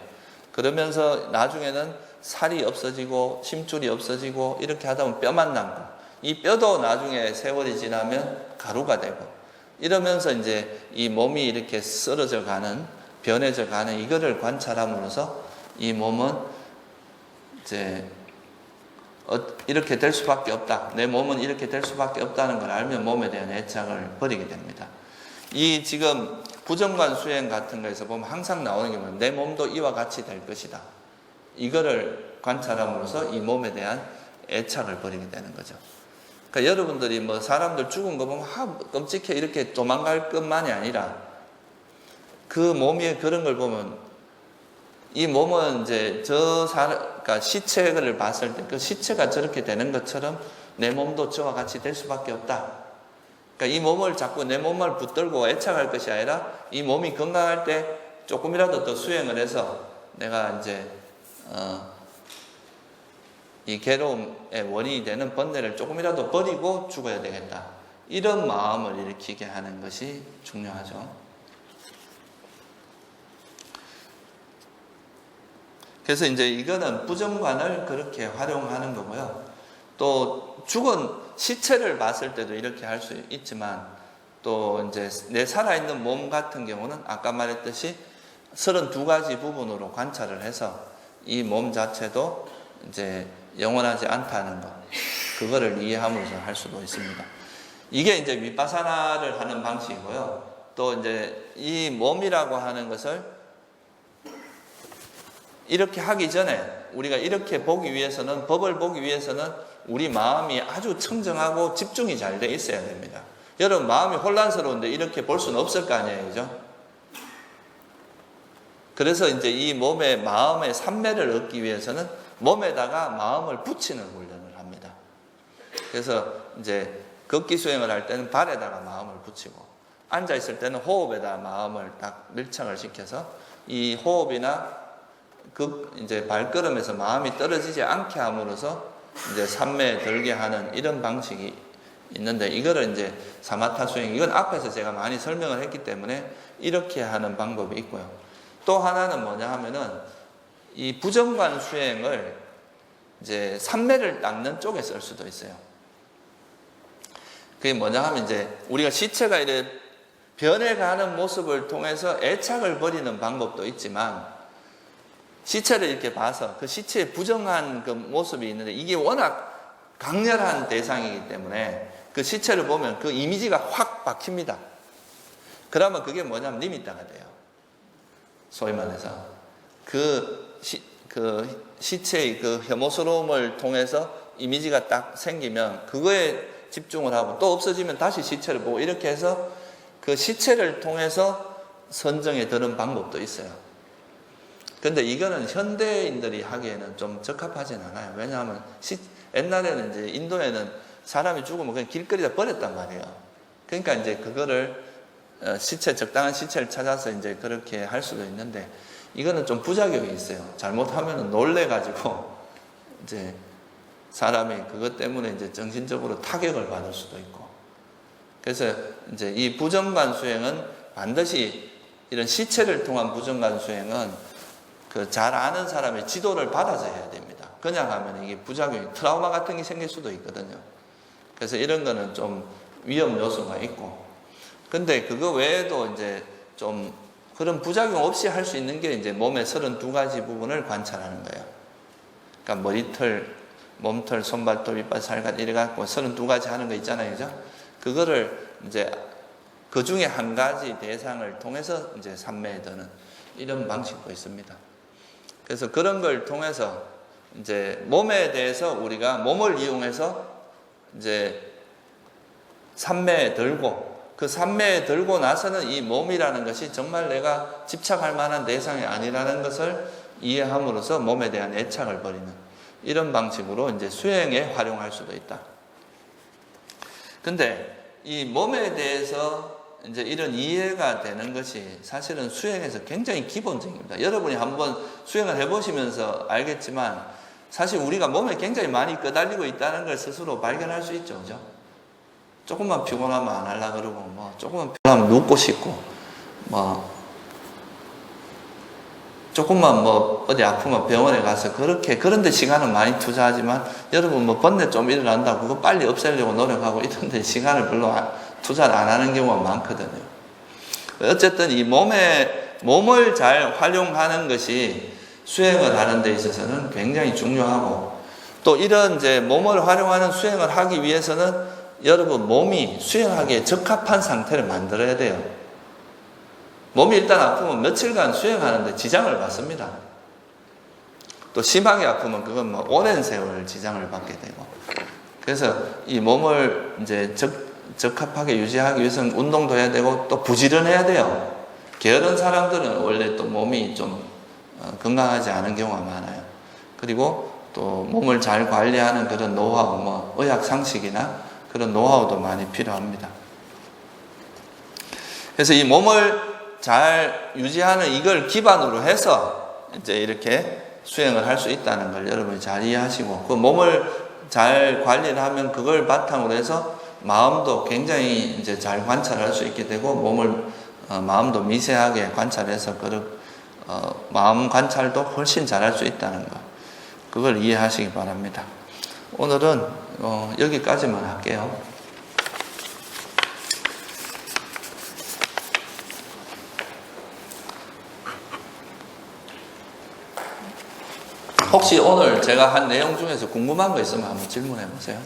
그러면서 나중에는 살이 없어지고 심줄이 없어지고 이렇게 하다 보면 뼈만 남고, 이 뼈도 나중에 세월이 지나면 가루가 되고, 이러면서 이제 이 몸이 이렇게 쓰러져 가는, 변해져 가는 이거를 관찰함으로써 이 몸은 이제 이렇게 될 수밖에 없다. 내 몸은 이렇게 될 수밖에 없다는 걸 알면 몸에 대한 애착을 버리게 됩니다. 이 지금 부정관 수행 같은 거에서 보면 항상 나오는 게 뭐냐면 내 몸도 이와 같이 될 것이다. 이거를 관찰함으로써 이 몸에 대한 애착을 버리게 되는 거죠. 그러니까 여러분들이 뭐 사람들 죽은 거 보면 끔찍해 이렇게 도망갈 것만이 아니라, 그 몸이 그런 걸 보면 이 몸은 이제 그러니까 시체를 봤을 때 그 시체가 저렇게 되는 것처럼 내 몸도 저와 같이 될 수밖에 없다. 그러니까 이 몸을 자꾸 내 몸을 붙들고 애착할 것이 아니라, 이 몸이 건강할 때 조금이라도 더 수행을 해서 내가 이제 이 괴로움의 원인이 되는 번뇌를 조금이라도 버리고 죽어야 되겠다. 이런 마음을 일으키게 하는 것이 중요하죠. 그래서 이제 이거는 부정관을 그렇게 활용하는 거고요. 또 죽은 시체를 봤을 때도 이렇게 할 수 있지만, 또 이제 내 살아있는 몸 같은 경우는 아까 말했듯이 32가지 부분으로 관찰을 해서 이 몸 자체도 이제 영원하지 않다는 것, 그거를 이해함으로써 할 수도 있습니다. 이게 이제 비파사나를 하는 방식이고요. 또 이제 이 몸이라고 하는 것을 이렇게 하기 전에 우리가 이렇게 보기 위해서는, 법을 보기 위해서는 우리 마음이 아주 청정하고 집중이 잘 돼 있어야 됩니다. 여러분 마음이 혼란스러운데 이렇게 볼 수는 없을 거 아니에요, 그죠? 그래서 이제 이 몸의 마음의 삼매를 얻기 위해서는 몸에다가 마음을 붙이는 훈련을 합니다. 그래서 이제 걷기 수행을 할 때는 발에다가 마음을 붙이고, 앉아 있을 때는 호흡에다 마음을 딱 밀착을 시켜서 이 호흡이나 이제 발걸음에서 마음이 떨어지지 않게 함으로써 이제 삼매에 들게 하는 이런 방식이 있는데, 이거를 이제 사마타 수행, 이건 앞에서 제가 많이 설명을 했기 때문에 이렇게 하는 방법이 있고요. 또 하나는 뭐냐 하면은 이 부정관 수행을 이제 삼매를 닦는 쪽에 쓸 수도 있어요. 그게 뭐냐 하면 이제 우리가 시체가 이래 변해가는 모습을 통해서 애착을 버리는 방법도 있지만, 시체를 이렇게 봐서 그 시체의 부정한 그 모습이 있는데 이게 워낙 강렬한 대상이기 때문에 그 시체를 보면 그 이미지가 확 박힙니다. 그러면 그게 뭐냐면 니미타가 돼요. 소위 말해서 그 시체의 그 혐오스러움을 통해서 이미지가 딱 생기면 그거에 집중을 하고, 또 없어지면 다시 시체를 보고, 이렇게 해서 그 시체를 통해서 선정에 드는 방법도 있어요. 근데 이거는 현대인들이 하기에는 좀 적합하진 않아요. 왜냐하면 옛날에는 이제 인도에는 사람이 죽으면 그냥 길거리에다 버렸단 말이에요. 그러니까 이제 그거를 적당한 시체를 찾아서 이제 그렇게 할 수도 있는데, 이거는 좀 부작용이 있어요. 잘못하면 놀래가지고 이제 사람이 그것 때문에 이제 정신적으로 타격을 받을 수도 있고. 그래서 이제 이 부정관 수행은 반드시 이런 시체를 통한 부정관 수행은 그 잘 아는 사람의 지도를 받아서 해야 됩니다. 그냥 하면 이게 부작용이, 트라우마 같은 게 생길 수도 있거든요. 그래서 이런 거는 좀 위험 요소가 있고. 근데 그거 외에도 이제 좀 그런 부작용 없이 할 수 있는 게 이제 몸의 32가지 부분을 관찰하는 거예요. 그러니까 머리털, 몸털, 손발톱, 이빨, 살갗 이래갖고 32가지 하는 거 있잖아요, 그죠? 그거를 이제 그 중에 한 가지 대상을 통해서 이제 삼매에 드는 이런 방식도 있습니다. 그래서 그런 걸 통해서 이제 몸에 대해서 우리가 몸을 이용해서 이제 삼매에 들고, 그 삼매에 들고 나서는 이 몸이라는 것이 정말 내가 집착할 만한 대상이 아니라는 것을 이해함으로써 몸에 대한 애착을 버리는 이런 방식으로 이제 수행에 활용할 수도 있다. 근데 이 몸에 대해서 이제 이런 이해가 되는 것이 사실은 수행에서 굉장히 기본적입니다. 여러분이 한번 수행을 해보시면서 알겠지만 사실 우리가 몸에 굉장히 많이 끄달리고 있다는 걸 스스로 발견할 수 있죠, 그죠? 조금만 피곤하면 안 하려고 그러고, 뭐, 조금만 피곤하면 눕고 싶고, 뭐, 조금만 뭐, 어디 아프면 병원에 가서 그런데 시간을 많이 투자하지만, 여러분 뭐, 번뇌 좀 일어난다고 그거 빨리 없애려고 노력하고 이런데 시간을 별로 투자를 안 하는 경우가 많거든요. 어쨌든 이 몸을 잘 활용하는 것이 수행을 하는 데 있어서는 굉장히 중요하고, 또 이런 이제 몸을 활용하는 수행을 하기 위해서는 여러분 몸이 수행하기에 적합한 상태를 만들어야 돼요. 몸이 일단 아프면 며칠간 수행하는데 지장을 받습니다. 또 심하게 아프면 그건 뭐 오랜 세월 지장을 받게 되고. 그래서 이 몸을 이제 적합하게 유지하기 위해서는 운동도 해야 되고 또 부지런해야 돼요. 게으른 사람들은 원래 또 몸이 좀 건강하지 않은 경우가 많아요. 그리고 또 몸을 잘 관리하는 그런 노하우, 뭐 의학 상식이나 그런 노하우도 많이 필요합니다. 그래서 이 몸을 잘 유지하는 이걸 기반으로 해서 이제 이렇게 수행을 할 수 있다는 걸 여러분이 잘 이해하시고, 그 몸을 잘 관리를 하면 그걸 바탕으로 해서 마음도 굉장히 이제 잘 관찰할 수 있게 되고, 마음도 미세하게 관찰해서 마음 관찰도 훨씬 잘할 수 있다는 것, 그걸 이해하시기 바랍니다. 오늘은 여기까지만 할게요. 혹시 오늘 제가 한 내용 중에서 궁금한 거 있으면 한번 질문해 보세요.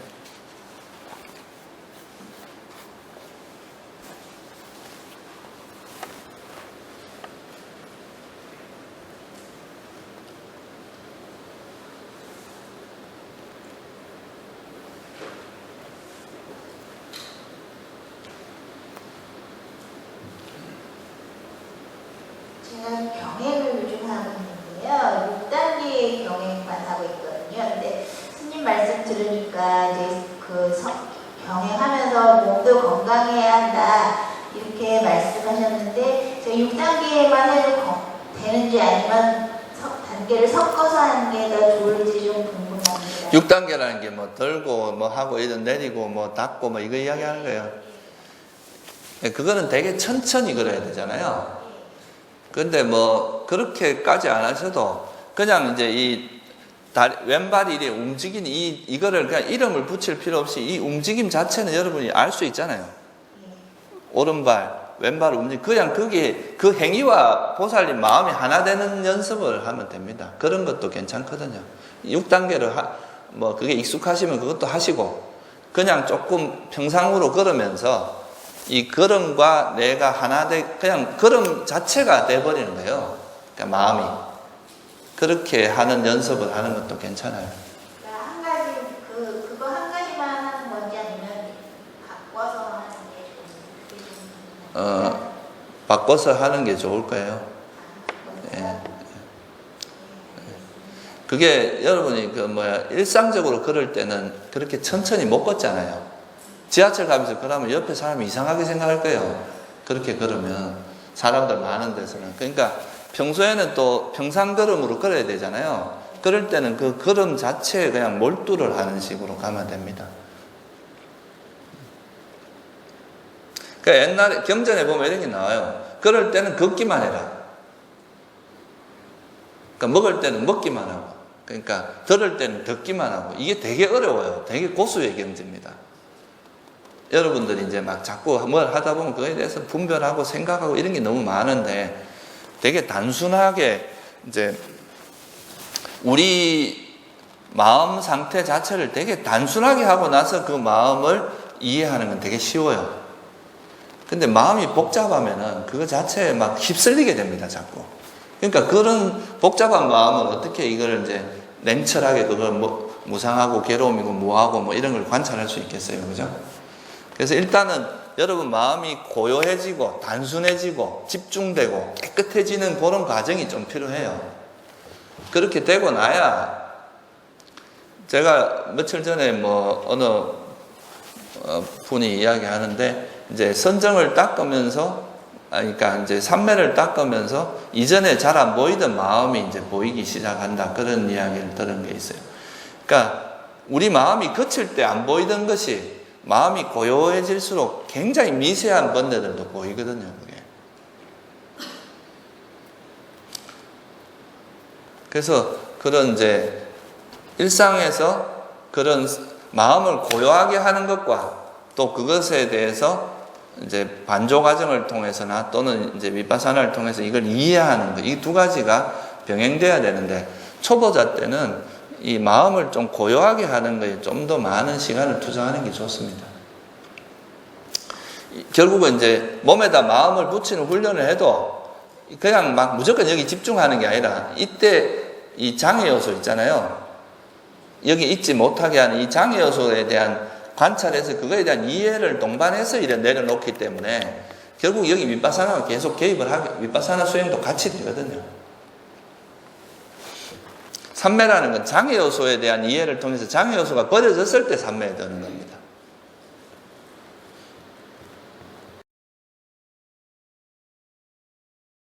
제가 경행을 요즘 하고 있는데요. 6단계의 경행만 하고 있거든요. 근데 스님 말씀 들으니까 이제 경행하면서 몸도 건강해야 한다 이렇게 말씀하셨는데 제가 6단계만 해도 되는지 아니면 단계를 섞어서 하는 게 더 좋을지 좀 궁금합니다. 6단계라는 게 뭐 들고 뭐 하고 이런 내리고 뭐 닫고 뭐 이거 이야기하는 거예요. 그거는 되게 천천히 걸어야 되잖아요. 근데 뭐 그렇게까지 안 하셔도 그냥 이제 이 왼발이 이렇게 움직이는 이거를 그냥 이름을 붙일 필요 없이 이 움직임 자체는 여러분이 알 수 있잖아요. 오른발, 왼발 움직임 그냥 그게 그 행위와 보살님 마음이 하나 되는 연습을 하면 됩니다. 그런 것도 괜찮거든요. 6단계를 뭐 그게 익숙하시면 그것도 하시고 그냥 조금 평상으로 걸으면서 이 걸음과 내가 하나 그냥 걸음 자체가 돼버리는 거예요. 그러니까 마음이 그렇게 하는 연습을 하는 것도 괜찮아요. 한 가지 그거 한 가지만 하는 건지 아니면 바꿔서 하는 게 좋은지. 바꿔서 하는 게 좋을 거예요. 예. 그게 여러분이 일상적으로 걸을 때는 그렇게 천천히 못 걷잖아요. 지하철 가면서 그러면 옆에 사람이 이상하게 생각할 거예요. 그렇게 걸으면 사람들 많은 데서는. 그러니까 평소에는 또 평상걸음으로 걸어야 되잖아요. 그럴 때는 그 걸음 자체에 그냥 몰두를 하는 식으로 가면 됩니다. 그러니까 옛날에 경전에 보면 이런 게 나와요. 그럴 때는 걷기만 해라. 그러니까 먹을 때는 먹기만 하고, 그러니까 들을 때는 듣기만 하고. 이게 되게 어려워요. 되게 고수의 경지입니다. 여러분들이 이제 막 자꾸 뭘 하다 보면 그거에 대해서 분별하고 생각하고 이런 게 너무 많은데 되게 단순하게 이제 우리 마음 상태 자체를 되게 단순하게 하고 나서 그 마음을 이해하는 건 되게 쉬워요. 근데 마음이 복잡하면은 그거 자체에 막 휩쓸리게 됩니다, 자꾸. 그러니까 그런 복잡한 마음을 어떻게 이걸 이제 냉철하게 그걸 뭐 무상하고 괴로움이고 무하고 뭐 이런 걸 관찰할 수 있겠어요, 그죠? 그래서 일단은 여러분 마음이 고요해지고 단순해지고 집중되고 깨끗해지는 그런 과정이 좀 필요해요. 그렇게 되고 나야 제가 며칠 전에 뭐 어느 분이 이야기하는데 이제 선정을 닦으면서 그러니까 이제 삼매를 닦으면서 이전에 잘 안 보이던 마음이 이제 보이기 시작한다 그런 이야기를 들은 게 있어요. 그러니까 우리 마음이 거칠 때 안 보이던 것이 마음이 고요해질수록 굉장히 미세한 번뇌들도 보이거든요, 그게. 그래서 그런 이제 일상에서 그런 마음을 고요하게 하는 것과 또 그것에 대해서 이제 반조 과정을 통해서나 또는 이제 위파사나를 통해서 이걸 이해하는 것, 이 두 가지가 병행돼야 되는데 초보자 때는 이 마음을 좀 고요하게 하는 거에 좀 더 많은 시간을 투자하는 게 좋습니다. 결국은 이제 몸에다 마음을 붙이는 훈련을 해도 그냥 막 무조건 여기 집중하는 게 아니라 이때 이 장애 요소 있잖아요. 여기 있지 못하게 하는 이 장애 요소에 대한 관찰해서 그거에 대한 이해를 동반해서 이래 내려놓기 때문에 결국 여기 위파사나가 계속 개입을 하게, 위파사나 수행도 같이 되거든요. 삼매라는 건 장애 요소에 대한 이해를 통해서 장애 요소가 버려졌을 때 삼매에 드는 겁니다.